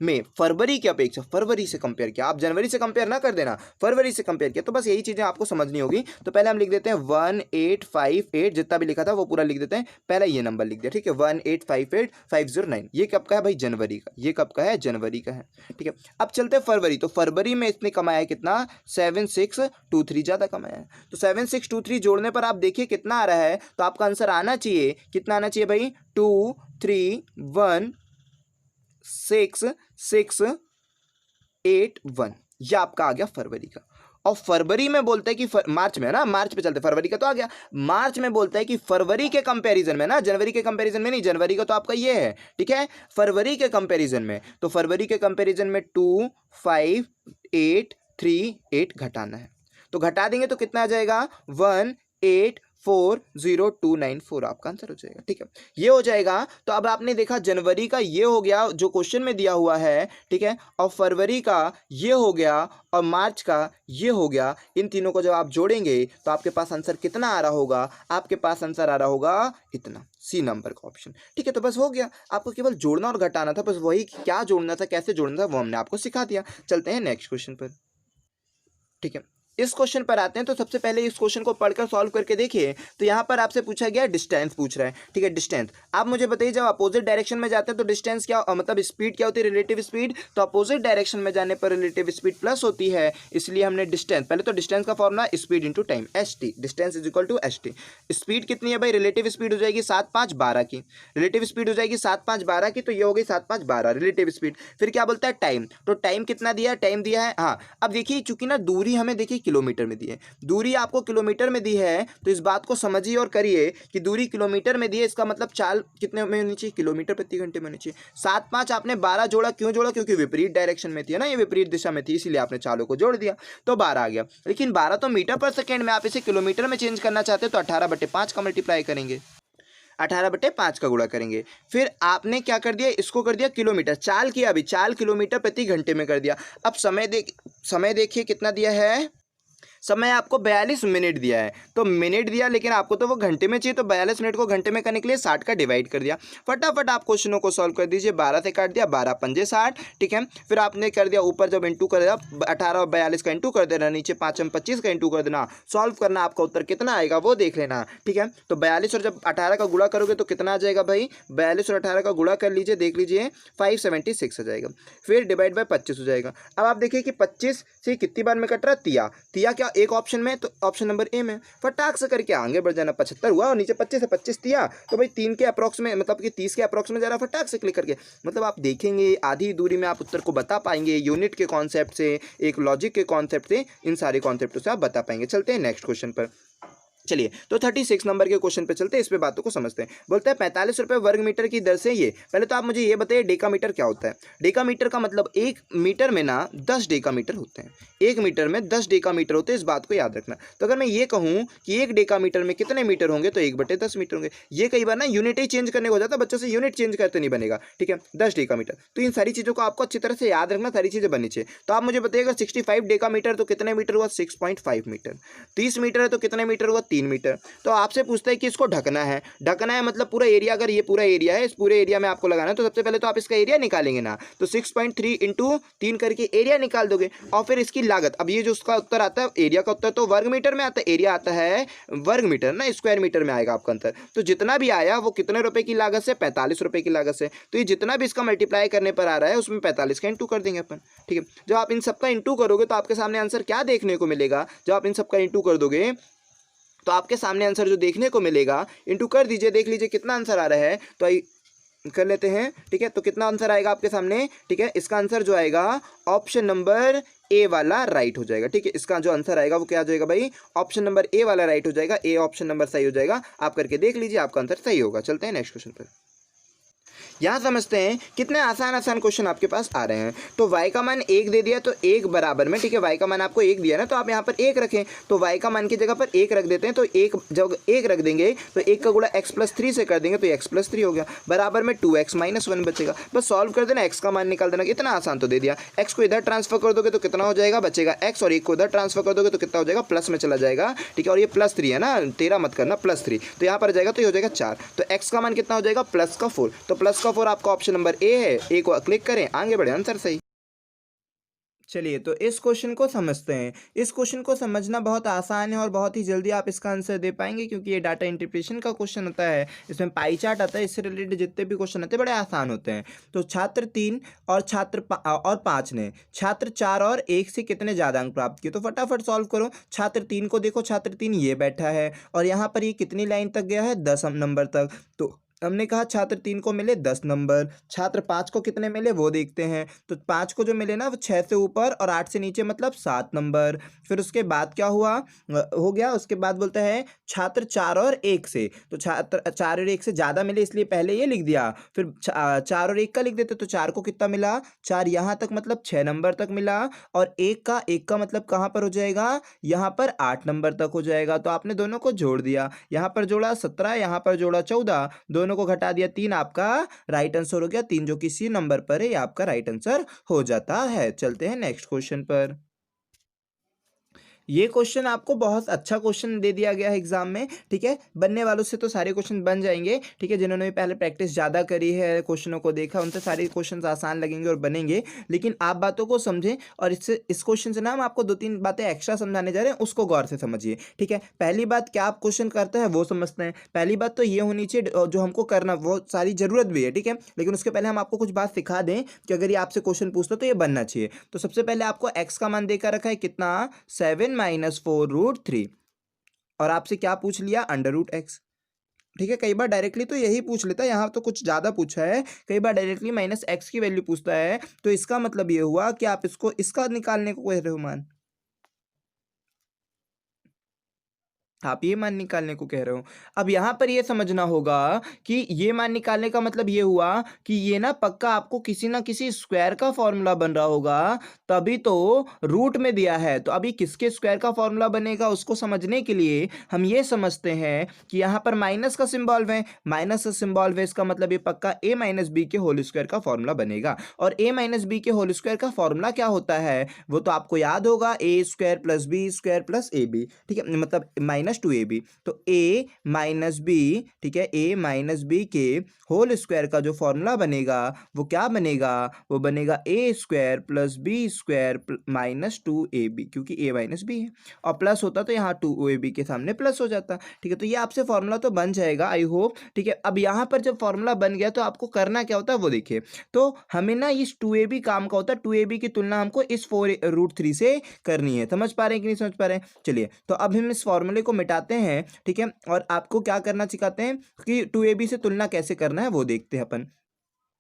[SPEAKER 1] में फरवरी की अपेक्षा, फरवरी से कंपेयर किया। आप जनवरी से कंपेयर ना कर देना, फरवरी से कंपेयर किया। तो बस यही चीजें आपको समझनी होगी। तो पहले हम लिख देते हैं 1858, जितना भी लिखा था वो पूरा लिख देते हैं। पहले ये नंबर लिख दिया। ठीक है, 1858509, ये कब का है भाई, जनवरी का। ये कब का है, जनवरी का है। ठीक है, अब चलते हैं फरवरी। तो फरवरी में इसने कमाया कितना, 7623, ज्यादा कमाया है। तो 7623 जोड़ने पर आप देखिए कितना आ रहा है, तो आपका आंसर आना चाहिए, कितना आना चाहिए भाई, 231661, यह आपका आ गया फरवरी का। और फरवरी में बोलता है कि मार्च में है ना, मार्च पे चलते, फरवरी का तो आ गया। मार्च में बोलता है कि फरवरी के कंपैरिजन में ना, जनवरी के कंपैरिजन में नहीं, जनवरी का तो आपका ये है। ठीक है, फरवरी के कंपैरिजन में, तो फरवरी के कंपैरिजन में 2588 घटाना है। तो घटा देंगे तो कितना आ जाएगा, 18 40294 आपका आंसर हो जाएगा। ठीक है, ये हो जाएगा। तो अब आपने देखा जनवरी का ये हो गया जो क्वेश्चन में दिया हुआ है, ठीक है, और फरवरी का ये हो गया और मार्च का ये हो गया। इन तीनों को जब आप जोड़ेंगे तो आपके पास आंसर कितना आ रहा होगा? आपके पास आंसर आ रहा होगा इतना, सी नंबर का ऑप्शन। ठीक है, तो बस हो गया, आपको केवल जोड़ना और घटाना था, बस वही क्या जोड़ना था कैसे जोड़ना था वो हमने आपको सिखा दिया। चलते हैं नेक्स्ट क्वेश्चन पर। ठीक है, इस क्वेश्चन पर आते हैं। तो सबसे पहले इस क्वेश्चन को पढ़कर सॉल्व करके देखिए। तो यहाँ पर आपसे पूछा गया डिस्टेंस पूछ रहा है। ठीक है, डिस्टेंस आप मुझे बताइए, जब अपोजिट डायरेक्शन में जाते हैं तो डिस्टेंस क्या मतलब स्पीड क्या होती है? Relative speed. तो अपोजिट डायरेक्शन में जाने पर रिलेटिव स्पीड प्लस होती है, इसलिए हमने डिस्टेंस, पहले तो डिस्टेंस का formula speed into time, S T, distance is equal to S T. Speed कितनी है भाई? रिलेटिव स्पीड हो जाएगी 7 5 12 की, रिलेटिव स्पीड हो जाएगी 7 5 12 की, तो ये हो गई 7 5 12 रिलेटिव स्पीड। फिर क्या बोलता है? टाइम। तो टाइम कितना दिया है? टाइम दिया है, हाँ। अब देखिए चूंकि ना दूरी हमें देखिए किलोमीटर में दी है, दूरी आपको किलोमीटर में दी है, तो इस बात को समझिए और करिए कि दूरी किलोमीटर में दी है, इसका मतलब चाल कितने में होनी चाहिए? किलोमीटर प्रति घंटे में होनी चाहिए। 7 5 आपने 12 जोड़ा, क्यों जोड़ा? क्योंकि विपरीत डायरेक्शन में थी ना, ये विपरीत दिशा में थी, इसीलिए आपने चालों को जोड़ दिया, तो 12 आ गया। लेकिन 12 तो मीटर पर सेकेंड में, आप इसे किलोमीटर में चेंज करना चाहते हो तो 18/5 का मल्टीप्लाई करेंगे, 18/5 का गुणा करेंगे। फिर आपने क्या कर दिया? इसको कर दिया किलोमीटर, चाल किया, अभी चाल किलोमीटर प्रति घंटे में कर दिया। अब समय देखिए कितना दिया है? समय आपको 42 मिनट दिया है, तो मिनट दिया, लेकिन आपको तो वो घंटे में चाहिए, तो 42 मिनट को घंटे में करने के लिए 60 का डिवाइड कर दिया। फटाफट आप क्वेश्चनों को सॉल्व कर दीजिए। 12 से काट दिया, 12 पंजे 60। ठीक है, फिर आपने कर दिया ऊपर जब इंटू कर दिया 18 और 42 का इंटू कर देना, नीचे 5 और 25 का इंटू कर देना, सॉल्व करना, आपका उत्तर कितना आएगा वो देख लेना। ठीक है, तो 42 और जब 18 का गुणा करोगे तो कितना आ जाएगा भाई? 42 और 18 का गुणा कर लीजिए, देख लीजिए 576 आ जाएगा। फिर डिवाइड बाय 25 हो जाएगा। अब आप देखिए कि 25 से कितनी बार में कट रहा? तिया, तिया क्या एक ऑप्शन में, तो ऑप्शन नंबर ए में। फटाक से करके आगे बढ़ जाना, 75 हुआ और नीचे 25 से 25 तिया, तो भाई 3 के अप्रॉक्स में, मतलब कि 30 के अप्रॉक्स में जा रहा, फटाक से क्लिक करके, मतलब आप देखेंगे आधी दूरी में आप उत्तर को बता पाएंगे, यूनिट के कॉन्सेप्ट से, एक लॉजिक के कॉन्सेप्ट से, इन सारे कॉन्सेप्टों से आप बता पाएंगे। चलते हैं नेक्स्ट क्वेश्चन पर। चलिए, तो 36 नंबर के क्वेश्चन पे चलते हैं, इस पे बातों को समझते हैं। बोलते हैं 45 रुपये वर्ग मीटर की दर से ये, पहले तो आप मुझे ये बताइए डेकामीटर क्या होता है? डेकामीटर का मतलब एक मीटर में ना 10 डेकामीटर होते हैं, एक मीटर में 10 डेकामीटर होते हैं, इस बात को याद रखना। तो अगर मैं ये कहूँ कि एक डेकामीटर में कितने मीटर होंगे, तो 1/10 मीटर होंगे। ये कई बार ना यूनिट ही चेंज करने को हो जाता है, बच्चों से यूनिट चेंज करते नहीं बनेगा। ठीक है, 10 डेकामीटर, तो इन सारी चीज़ों को आपको अच्छी तरह से याद रखना, सारी चीज़ें बननी चाहिए। तो आप मुझे बताइएगा 65 डेकामीटर तो कितने मीटर हुआ? 6.5 मीटर। 30 मीटर है तो कितने मीटर हुआ? 3 मीटर। तो आपसे पूछता है कि इसको ढकना है, ढकना है मतलब पूरा एरिया, अगर ये पूरा एरिया है, इस पूरे एरिया में आपको लगाना है, तो सबसे पहले तो आप इसका एरिया निकालेंगे ना, तो 6.3 इंटू 3 करके एरिया निकाल दोगे, और फिर इसकी लागत। अब ये जो उसका उत्तर आता है, एरिया का उत्तर तो वर्ग मीटर में आता है, एरिया आता है वर्ग मीटर ना, स्क्वायर मीटर में आएगा आपका आंसर। तो जितना भी आया वो कितने रुपए की लागत से? 45 रुपए की लागत से। तो ये जितना भी इसका मल्टीप्लाई करने पर आ रहा है उसमें 45 का इंटू कर देंगे अपन। ठीक है, जब आप इन सबका इंटू करोगे तो आपके सामने आंसर क्या देखने को मिलेगा? जब आप इन सबका इंटू कर दोगे तो आपके सामने आंसर जो देखने को मिलेगा, इंटू कर दीजिए, देख लीजिए कितना आंसर आ रहा है, तो आई कर लेते हैं। ठीक है, तो कितना आंसर आएगा आपके सामने? ठीक है, इसका आंसर जो आएगा ऑप्शन नंबर ए वाला राइट हो जाएगा। ठीक है, इसका जो आंसर आएगा वो क्या हो जाएगा भाई? ऑप्शन नंबर ए वाला राइट हो जाएगा, ए ऑप्शन नंबर सही हो जाएगा। आप करके देख लीजिए, आपका आंसर सही होगा। चलते हैं नेक्स्ट क्वेश्चन पर। यहाँ समझते हैं कितने आसान आसान क्वेश्चन आपके पास आ रहे हैं। तो y का मान 1 दे दिया, तो 1 बराबर में, ठीक है, y का मान आपको 1 दिया ना, तो आप यहाँ पर 1 रखें, तो y का मान की जगह पर 1 रख देते हैं। तो 1 जब 1 रख देंगे तो 1 का गुणा x+3 से कर देंगे, तो x+3 हो गया, बराबर में 2x - 1 बचेगा। बस सॉल्व कर देना, x का मान निकाल देना, इतना आसान तो दे दिया। x को इधर ट्रांसफर कर दोगे तो कितना हो जाएगा? बचेगा x, और 1 को इधर ट्रांसफर कर दोगे तो कितना हो जाएगा? प्लस में चला जाएगा। ठीक है, और ये +3 है ना, 13 मत करना, +3, तो यहाँ पर जाएगा तो ये हो जाएगा 4। तो x का मान कितना हो जाएगा? +4। तो +4 आपका ऑप्शन नंबर ए है, ए को क्लिक करें, आगे बढ़े, आंसर सही। चलिए, तो इस क्वेश्चन को समझते हैं। इस क्वेश्चन को समझना बहुत आसान है और बहुत ही जल्दी आप इसका आंसर दे पाएंगे, क्योंकि ये डाटा इंटरप्रिटेशन का क्वेश्चन होता है, इसमें पाई चार्ट आता है, इससे रिलेटेड जितने भी क्वेश्चन होते हैं बड़े आसान होते हैं। तो छात्र 3 और छात्र 5 ने छात्र 4 और 1 से कितने ज़्यादा अंक प्राप्त किए? तो फटाफट सॉल्व करो। छात्र 3 को देखो, छात्र 3 ये बैठा है और यहाँ पर ये कितनी लाइन तक गया है? 10 नंबर तक। तो हमने कहा छात्र 3 को मिले 10 नंबर, छात्र 5 को कितने मिले वो देखते हैं। तो 5 को जो मिले ना वो 6 से ऊपर और 8 से नीचे मतलब 7 नंबर। फिर उसके बाद क्या हुआ, हो गया। उसके बाद बोलता है छात्र 4 और 1 से, तो छात्र 4 और 1 से ज़्यादा मिले इसलिए पहले ये लिख दिया। फिर 4 और 1 का लिख देते, तो 4 को कितना मिला, 4 यहाँ तक मतलब 6 नंबर तक मिला, और 1 का मतलब कहाँ पर हो जाएगा, यहाँ पर 8 नंबर तक हो जाएगा। तो आपने दोनों को जोड़ दिया, यहाँ पर जोड़ा 17, यहाँ पर जोड़ा 14, दोनों को घटा दिया 3, आपका राइट आंसर हो गया 3, जो किसी नंबर पर है, ये आपका राइट आंसर हो जाता है। चलते हैं नेक्स्ट क्वेश्चन पर। ये क्वेश्चन आपको बहुत अच्छा क्वेश्चन दे दिया गया है एग्जाम में, ठीक है। बनने वालों से तो सारे क्वेश्चन बन जाएंगे, ठीक है। जिन्होंने भी पहले प्रैक्टिस ज़्यादा करी है, क्वेश्चनों को देखा, उनसे सारे क्वेश्चन आसान लगेंगे और बनेंगे। लेकिन आप बातों को समझें, और इस क्वेश्चन से ना हम आपको 2-3 बातें एक्स्ट्रा समझाने जा रहे हैं, उसको गौर से समझिए, ठीक है। पहली बात, क्या आप क्वेश्चन करते हैं वो समझते हैं। पहली बात तो ये होनी चाहिए जो हमको करना वो सारी ज़रूरत भी है, ठीक है। लेकिन उसके पहले हम आपको कुछ बात सिखा दें कि अगर ये आपसे क्वेश्चन पूछता तो ये बनना चाहिए। तो सबसे पहले आपको एक्स का मान देकर रखा है कितना, 7-4√3, और आपसे क्या पूछ लिया, √x, ठीक है। कई बार डायरेक्टली तो यही पूछ लेता है, यहाँ तो कुछ ज़्यादा पूछा है, कई बार डायरेक्टली -x की वैल्यू पूछता है। तो इसका मतलब ये हुआ कि आप इसको इसका निकालने को कह रहे हो मान, आप ये मान निकालने को कह रहे हो। अब यहाँ पर ये समझना होगा कि ये मान निकालने का मतलब ये हुआ कि ये ना पक्का आपको किसी ना किसी स्क्वायर का फॉर्मूला बन रहा होगा, तभी तो रूट में दिया है। तो अभी किसके स्क्वायर का फॉर्मूला बनेगा उसको समझने के लिए हम ये समझते हैं कि यहाँ पर माइनस का सिंबल है, माइनस का सिंबल है, इसका मतलब ये पक्का a माइनस बी के होल स्क्वायर का फॉर्मूला बनेगा। और a माइनस बी के होल स्क्वायर का फॉर्मूला क्या होता है वो तो आपको याद होगा, a² + b² + ab, ठीक है, मतलब -2ab। तो a माइनस बी, ठीक है, a माइनस बी के होल स्क्वायर का जो फॉर्मूला बनेगा वो क्या बनेगा, वो बनेगा a² + b² - 2ab, क्योंकि a माइनस बी है और प्लस होता तो यहाँ 2ab के सामने प्लस हो जाता, ठीक है। तो ये आपसे फॉर्मूला तो बन जाएगा, आई होप, ठीक है। अब यहाँ पर जब फॉर्मूला बन गया तो आपको करना क्या होता है वो देखिए। तो हमें ना इस 2ab काम का होता है, 2ab की तुलना हमको इस 4√3 से करनी है। समझ पा रहे हैं कि नहीं समझ पा रहे हैं? चलिए, तो अब हम इस फॉर्मूले को मिटाते हैं, ठीक है, और आपको क्या करना सिखाते हैं कि 2ab से तुलना कैसे करना है वो देखते हैं अपन,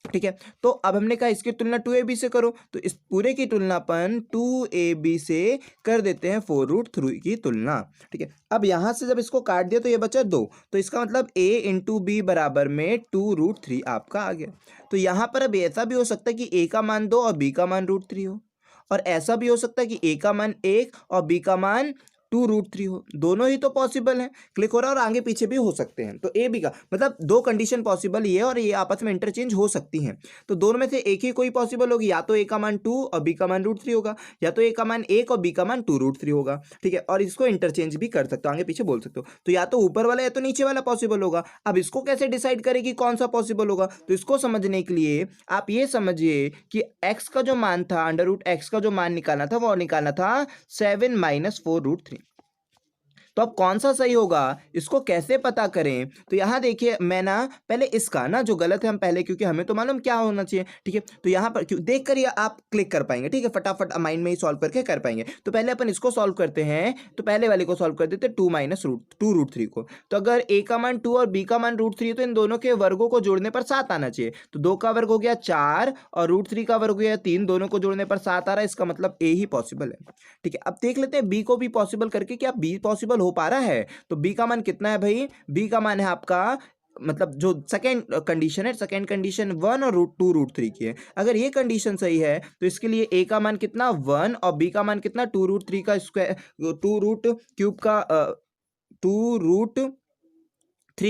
[SPEAKER 1] ठीक है। तो अब हमने कहा इसकी तुलना 2ab से करो, तो इस पूरे की तुलना अपन 2ab से कर देते हैं 4√3 की तुलना, ठीक है। अब यहां से जब इसको काट दिया तो ये बचा 2, तो इसका मतलब a × b बराबर में 2√3 आपका आ गया। तो यहां पर अब ऐसा भी हो सकता है कि a का मान 2 और b का मान √3 हो, और ऐसा भी हो सकता है कि a का मान 1 और b का मान 2√3 हो। दोनों ही तो पॉसिबल है, क्लिक हो रहा है, और आगे पीछे भी हो सकते हैं। तो ए बी का मतलब 2 कंडीशन पॉसिबल ही है और ये आपस में इंटरचेंज हो सकती हैं। तो दोनों में से एक ही कोई पॉसिबल होगी, या तो ए का मान 2 और बी का मान √3 होगा, या तो ए का मान 1 और बी का मान 2√3 होगा, ठीक है। और इसको इंटरचेंज भी कर सकते हो, आगे पीछे बोल सकते हो। तो या तो ऊपर वाला या तो नीचे वाला पॉसिबल होगा। अब इसको कैसे डिसाइड करें कि कौन सा पॉसिबल होगा, तो इसको समझने के लिए आप ये समझिए कि x का जो मान था, √x का जो मान निकालना था वो निकालना था 7 - 4√3। तो अब कौन सा सही होगा, इसको कैसे पता करें? तो यहाँ देखिए, मैं ना पहले इसका ना जो गलत है हम पहले, क्योंकि हमें तो मालूम क्या होना चाहिए, ठीक है। तो यहाँ पर देख कर आप क्लिक कर पाएंगे, ठीक है, फटाफट माइंड में ही सॉल्व करके कर पाएंगे। तो पहले अपन इसको सॉल्व करते हैं, तो पहले वाले को सॉल्व कर देते 2 - √2√3 को। तो अगर a का मान 2 और b का मान √3 तो इन दोनों के वर्गों को जोड़ने पर 7 आना चाहिए। तो 2 का वर्ग हो गया 4 और √3 का वर्ग हो गया 3, दोनों को जोड़ने पर 7 आ रहा है, इसका मतलब a ही पॉसिबल है, ठीक है। अब देख लेते हैं b को भी पॉसिबल करके, क्या b पॉसिबल हो पा रहा है? तो b का मान कितना है भाई, b का मान है आपका, मतलब जो सेकेंड कंडीशन है, सेकेंड कंडीशन 1 और √2√3 की है। अगर ये कंडीशन सही है तो इसके लिए a का मान कितना 1 और b का मान कितना 2√3 का स्क्वायर, 2√3 का 2√3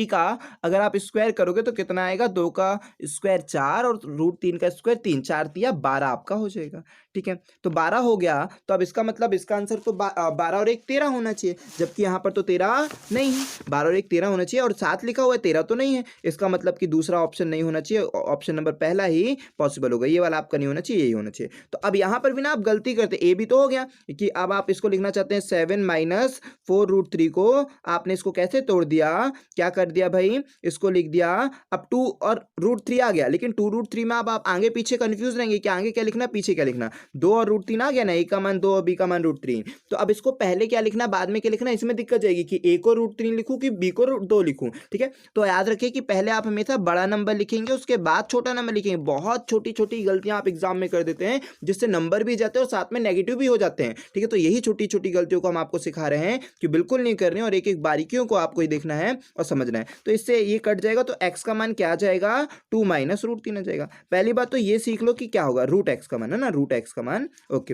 [SPEAKER 1] का अगर आप स्क्वायर करोगे तो कितना आएगा, 2 का स्क्वायर 4 और √3 का स्क्वायर 3, 4 तिया 12 आपका हो जाएगा, ठीक है। तो 12 हो गया, तो अब इसका मतलब इसका आंसर तो 12 और 1 13 होना चाहिए, जबकि यहाँ पर तो 13 नहीं है। 12 और 1 13 होना चाहिए, और 7 लिखा हुआ है, 13 तो नहीं है। इसका मतलब कि दूसरा ऑप्शन नहीं होना चाहिए, ऑप्शन नंबर पहला ही पॉसिबल होगा, ये वाला आपका नहीं होना चाहिए, यही होना चाहिए। तो अब यहाँ पर भी ना आप गलती करते, ए भी तो हो गया कि अब आप इसको लिखना चाहते हैं 7 - 4√3 को, आपने इसको कैसे तोड़ दिया, क्या कर दिया भाई, इसको लिख दिया। अब 2 और √3 आ गया, लेकिन 2√3 में अब आप आगे पीछे कंफ्यूज रहेंगे कि आगे क्या लिखना पीछे क्या लिखना। 2 और √3 आ गया ना, ए का मान 2 और बी का मान √3। तो अब इसको पहले क्या लिखना बाद में क्या लिखना, इसमें दिक्कत जाएगी कि ए को √3 लिखूं कि बी को √2 लिखूं। ठीक है, तो याद रखिए कि पहले आप हमेशा बड़ा नंबर लिखेंगे, उसके बाद छोटा नंबर लिखेंगे। बहुत छोटी छोटी गलतियां आप एग्जाम में कर देते हैं, जिससे नंबर भी जाते हैं और साथ में नेगेटिव भी हो जाते हैं। ठीक है, तो यही छोटी छोटी गलतियों को हम आपको सिखा रहे हैं कि बिल्कुल नहीं करनी और एक एक बारीकियों को आपको ही देखना है और समझना है। तो इससे ये कट जाएगा, तो x का मान क्या आ जाएगा, 2 माइनस √3 आ जाएगा। पहली बात तो ये सीख लो कि क्या होगा, √x का मान है ना, √x का मान। ओके,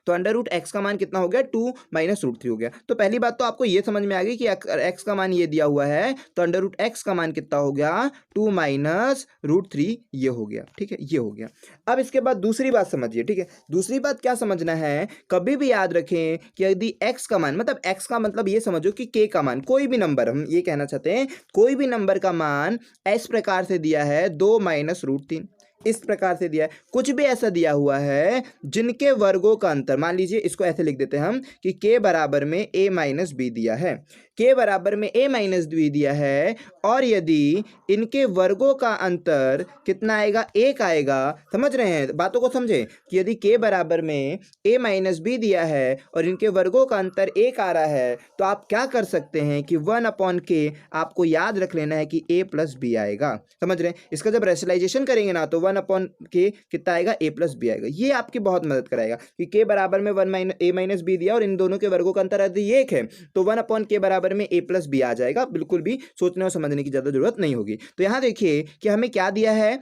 [SPEAKER 1] तो √x का मान कितना हो गया, 2 माइनस √3 हो गया। तो पहली बात तो आपको ये समझ में आ गई कि x का मान ये दिया हुआ है, तो √x का मान कितना हो गया, 2 माइनस √3 ये हो गया। ठीक है, ये हो गया। अब इसके बाद दूसरी बात समझिए। ठीक है, दूसरी बात क्या समझना है, कभी भी याद रखें कि यदि x का मान, मतलब x का मतलब ये समझो कि k का मान, कोई भी नंबर, हम ये कहना चाहते हैं कोई भी नंबर का मान इस प्रकार से दिया है 2 माइनस √3, इस प्रकार से दिया है। कुछ भी ऐसा दिया हुआ है जिनके वर्गों का अंतर, मान लीजिए इसको ऐसे लिख देते हैं हम कि k बराबर में a माइनस बी दिया है, k बराबर में a माइनस बी दिया है, और यदि इनके वर्गों का अंतर कितना आएगा, 1 आएगा। समझ रहे हैं बातों को, समझे कि यदि k बराबर में a माइनस बी दिया है और इनके वर्गों का अंतर 1 आ रहा है, तो आप क्या कर सकते हैं कि 1/k आपको याद रख लेना है कि a प्लस बी आएगा। समझ रहे हैं, इसका जब रेशनलाइजेशन करेंगे ना तो 1/k कितना आएगा, a प्लस बी आएगा। ये आपकी बहुत मदद कराएगा कि k बराबर में a माइनस बी दिया और इन दोनों के वर्गों का अंतर यदि 1 है तो 1/k बराबर में a प्लस बी आ जाएगा। बिल्कुल भी सोचने और समझने की ज्यादा जरूरत नहीं होगी। तो यहां देखिए कि हमें क्या दिया है,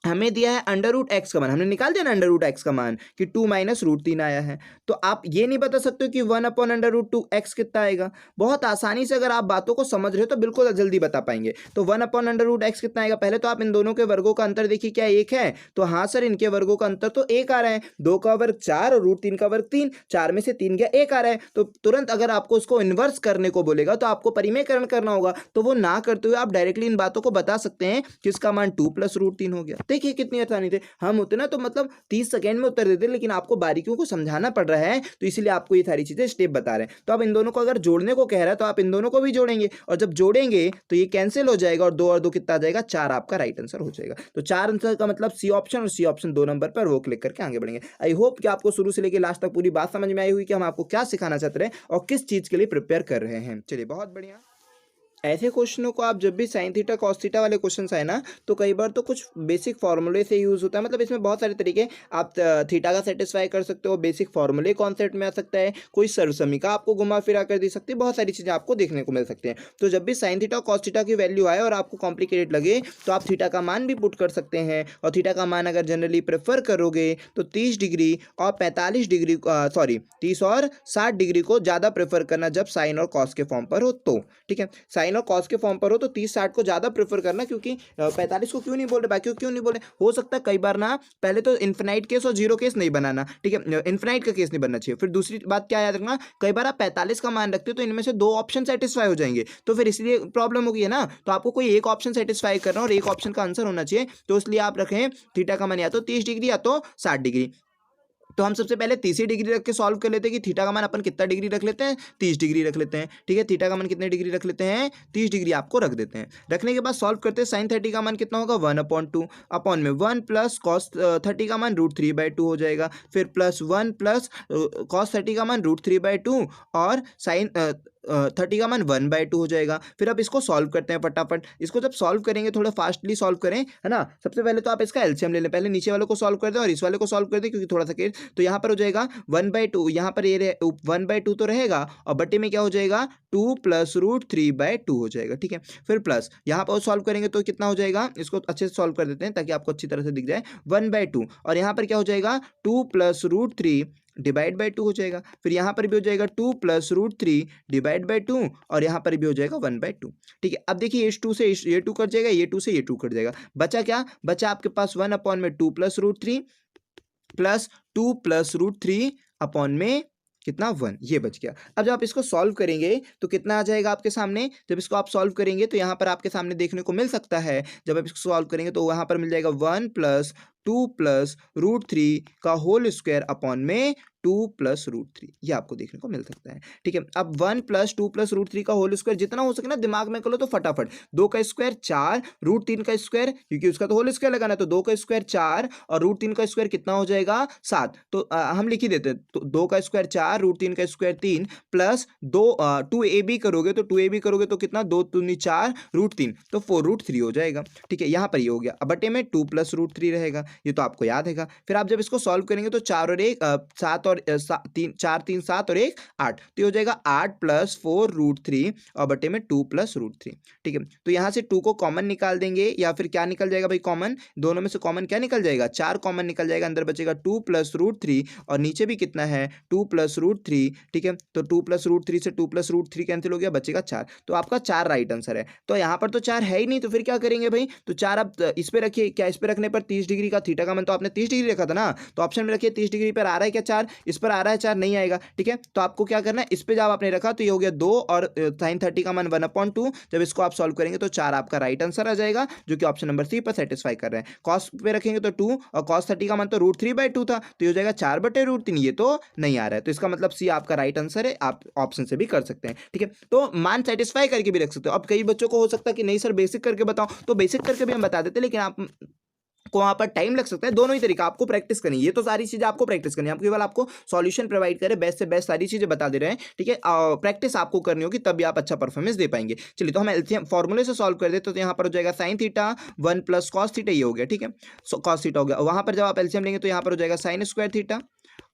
[SPEAKER 1] हमें दिया है √x का मान, हमने निकाल दिया ना √x का मान कि 2 माइनस √3 आया है। तो आप ये नहीं बता सकते हो कि 1/√2x कितना आएगा। बहुत आसानी से अगर आप बातों को समझ रहे हो तो बिल्कुल जल्दी बता पाएंगे। तो 1/√x कितना आएगा, पहले तो आप इन दोनों के वर्गों का अंतर देखिए, क्या 1 है, तो हाँ सर इनके वर्गों का अंतर तो 1 आ रहा है। 2 का वर्ग 4 और √3 का वर्ग 3, 4 में से 3 गया 1 आ रहा है। तो तुरंत अगर आपको उसको इन्वर्स करने को बोलेगा तो आपको परिमेयकरण करना होगा, तो वो ना करते हुए आप डायरेक्टली इन बातों को बता सकते हैं कि इसका मान 2 प्लस √3 हो गया। देखिए कितनी आसानी थे, हम होते ना तो मतलब 30 सेकंड में उत्तर देते, लेकिन आपको बारीकियों को समझाना पड़ रहा है, तो इसीलिए आपको ये सारी चीजें स्टेप बता रहे हैं। तो अब इन दोनों को अगर जोड़ने को कह रहा है तो आप इन दोनों को भी जोड़ेंगे, और जब जोड़ेंगे तो ये कैंसिल हो जाएगा और 2 और 2 कितना आ जाएगा, 4 आपका राइट आंसर हो जाएगा। तो 4 आंसर का मतलब सी ऑप्शन, और सी ऑप्शन 2 नंबर पर वो क्लिक करके आगे बढ़ेंगे। आई होप कि आपको शुरू से लेकर लास्ट तक पूरी बात समझ में आई हुई कि हम आपको क्या सिखाना चाहते हैं और किस चीज के लिए प्रिपेयर कर रहे हैं। चलिए बहुत बढ़िया। ऐसे क्वेश्चनों को आप जब भी साइन थीटा कॉस थीटा वाले क्वेश्चंस आए ना, तो कई बार तो कुछ बेसिक फार्मूले से यूज होता है। मतलब इसमें बहुत सारे तरीके, आप थीटा का सेटिस्फाई कर सकते हो, बेसिक फार्मूले कॉन्सेप्ट में आ सकता है, कोई सर्वसमीका आपको घुमा फिरा कर दे सकती है, बहुत सारी चीजें आपको देखने को मिल सकती हैं। तो जब भी साइन थीटा कॉस थीटा की वैल्यू आए और आपको कॉम्प्लिकेटेड लगे तो आप थीटा का मान भी पुट कर सकते हैं। और थीटा का मान अगर जनरली प्रेफर करोगे तो 30 डिग्री और 45 डिग्री, 30 और 60 डिग्री को ज्यादा प्रेफर करना जब साइन और कॉस के फॉर्म पर हो तो। ठीक है, साइन और कॉस के फॉर्म पर हो तो 30-60 को ज्यादा प्रेफर करना, क्योंकि 45 को क्यों नहीं बोल रहे, बाकी क्यों नहीं बोले, हो सकता है कई बार ना, पहले तो इन्फिनाइट केस और जीरो केस नहीं बनाना। ठीक है, इन्फिनाइट का केस नहीं बनना चाहिए। फिर दूसरी बात क्या याद रखना, कई बार आप 45 का मान रखते हो तो इनमें से 2 ऑप्शन सेटिस्फाई हो जाएंगे, तो फिर इसलिए प्रॉब्लम होगी है ना। तो आपको कोई एक ऑप्शन सेटिस्फाई करना और एक ऑप्शन का आंसर होना चाहिए, तो इसलिए आप रखें थीटा का मान या तो 30 डिग्री या तो 60 डिग्री। तो हम सबसे पहले 30 डिग्री रख के सॉल्व कर लेते हैं कि थीटा का मान अपन कितना डिग्री रख लेते हैं, 30 डिग्री रख लेते हैं। ठीक है, थीटा का मान कितने डिग्री रख लेते हैं, 30 डिग्री आपको रख देते हैं। रखने के बाद सॉल्व करते हैं, साइन 30 का मान कितना होगा, 1/2 अपॉन में 1 प्लस कॉस 30 का मान √3/2 हो जाएगा, फिर प्लस 1 प्लस कॉस 30 का मान √3/2 और साइन 30 का मान 1/2 हो जाएगा। फिर अब इसको सॉल्व करते हैं फटाफट। इसको जब सॉल्व करेंगे थोड़ा फास्टली सॉल्व करें, है ना। सबसे पहले तो आप इसका एलसीएम ले लें, पहले नीचे वाले को सॉल्व कर दें और इस वाले को सॉल्व कर दें, क्योंकि थोड़ा सा केस। तो यहाँ पर हो जाएगा 1/2, यहाँ पर ये 1/2 तो रहेगा और बटे में क्या हो जाएगा, 2 प्लस √3/2 हो जाएगा। ठीक है, फिर प्लस यहाँ पर सॉल्व करेंगे तो कितना हो जाएगा, इसको अच्छे से सॉल्व कर देते हैं ताकि आपको अच्छी तरह से दिख जाए। 1/2 और यहाँ पर क्या हो जाएगा, 2 प्लस √3 डिवाइड बाई 2 हो जाएगा। फिर यहाँ पर भी हो जाएगा 2 प्लस √3 डिवाइड बाई 2 और यहाँ पर भी हो जाएगा 1/2। ठीक है, अब देखिए इस 2 से ये 2 कट जाएगा, ये 2 से ये 2 कट जाएगा। बचा क्या, बचा आपके पास 1/2 प्लस √3 प्लस 2 प्लस √3 अपॉन में कितना 1, ये बच गया। अब जब आप इसको सॉल्व करेंगे तो कितना आ जाएगा आपके सामने, जब इसको आप सॉल्व करेंगे तो यहाँ पर आपके सामने देखने को मिल सकता है, जब आप इसको सॉल्व करेंगे तो वहाँ पर मिल जाएगा 1 प्लस 2 प्लस √3 का होल स्क्वायर अपॉन में 2+√3, ये आपको देखने को मिल सकता है। ठीक है, अब 1 + 2+√3 का होल स्क्वायर जितना हो सके ना दिमाग में कर लो तो फटाफट। 2 का स्क्वायर 4, √3 का स्क्वायर, क्योंकि उसका तो होल स्क्वायर लगाना है, तो 2 का स्क्वायर 4 और √3 का स्क्वायर कितना हो जाएगा 7। तो हम लिख ही देते हैं, तो 2 का स्क्वायर 4, √3 का स्क्वायर 3 प्लस 2ab करोगे तो 2ab करोगे तो कितना, 2 दूनी 4, √3 तो 4√3 हो जाएगा। ठीक है, यहाँ पर ये हो गया। अब बटे में 2+√3 रहेगा, ये तो आपको याद है। फिर आप जब इसको सॉल्व करेंगे तो 4 और 1 7 और 3 4 3 7 और 1 8, तो ये हो जाएगा 8 + 4√3 और बटे में 2+√3। ठीक है, तो यहाँ से 2 को कॉमन निकाल देंगे, या फिर क्या निकल जाएगा भाई कॉमन, दोनों में से कॉमन क्या निकल जाएगा, 4 कॉमन निकल जाएगा, अंदर बचेगा 2+√3 और नीचे भी कितना है 2+√3। ठीक है, तो 2+√3 से 2+√3 कैंसिल हो गया, बचेगा 4। तो आपका 4 राइट आंसर है। तो यहाँ पर तो 4 है ही नहीं, तो फिर क्या करेंगे भाई, तो 4 आप इस पे रखिए, क्या इस पे रखने पर 30 डिग्री का थीटा का मान तो आपने 30 डिग्री रखा था ना, तो ऑप्शन में रखिए 30 डिग्री पर आ रहा है क्या 4, इस पर आ रहा है 4, नहीं आएगा। ठीक है, तो आपको क्या करना है, इस पे जब आपने रखा तो ये हो गया 2 और sin 30 का मान 1/2, जब इसको आप सॉल्व करेंगे तो 4 आपका राइट आंसर आ जाएगा, जो कि ऑप्शन नंबर सी पर सेटिस्फाई कर रहे हैं। कॉस पे रखेंगे तो 2 और cos 30 का मान तो √3/2 था, तो ये हो जाएगा 4/√3, ये तो नहीं आ रहा है, तो इसका मतलब सी आपका राइट आंसर है। आप ऑप्शन से भी कर सकते हैं। ठीक है, तो मान सेटिस्फाई करके भी रख सकते हो। अब कई बच्चों को हो सकता है कि नहीं सर बेसिक करके बताओ, तो बेसिक करके भी हम बता देते हैं, लेकिन आप को वहां पर टाइम लग सकता है। दोनों ही तरीका आपको प्रैक्टिस करनी है, ये तो सारी चीजें आपको प्रैक्टिस करनी है, हम केवल आपको सॉल्यूशन प्रोवाइड करें, बेस्ट से बेस्ट सारी चीजें बता दे रहे हैं। ठीक है, प्रैक्टिस आपको करनी होगी, तब भी आप अच्छा परफॉर्मेंस दे पाएंगे। चलिए, तो हम एलसीएम फॉर्मूले से सॉल्व कर देते, तो यहाँ पर हो जाएगा sin थीटा 1 + cos थीटा, ये हो गया। ठीक है, cos थीटा हो गया, वहां पर जब आप एलसीएम लेंगे तो यहाँ पर हो जाएगा sin स्क्वायर थीटा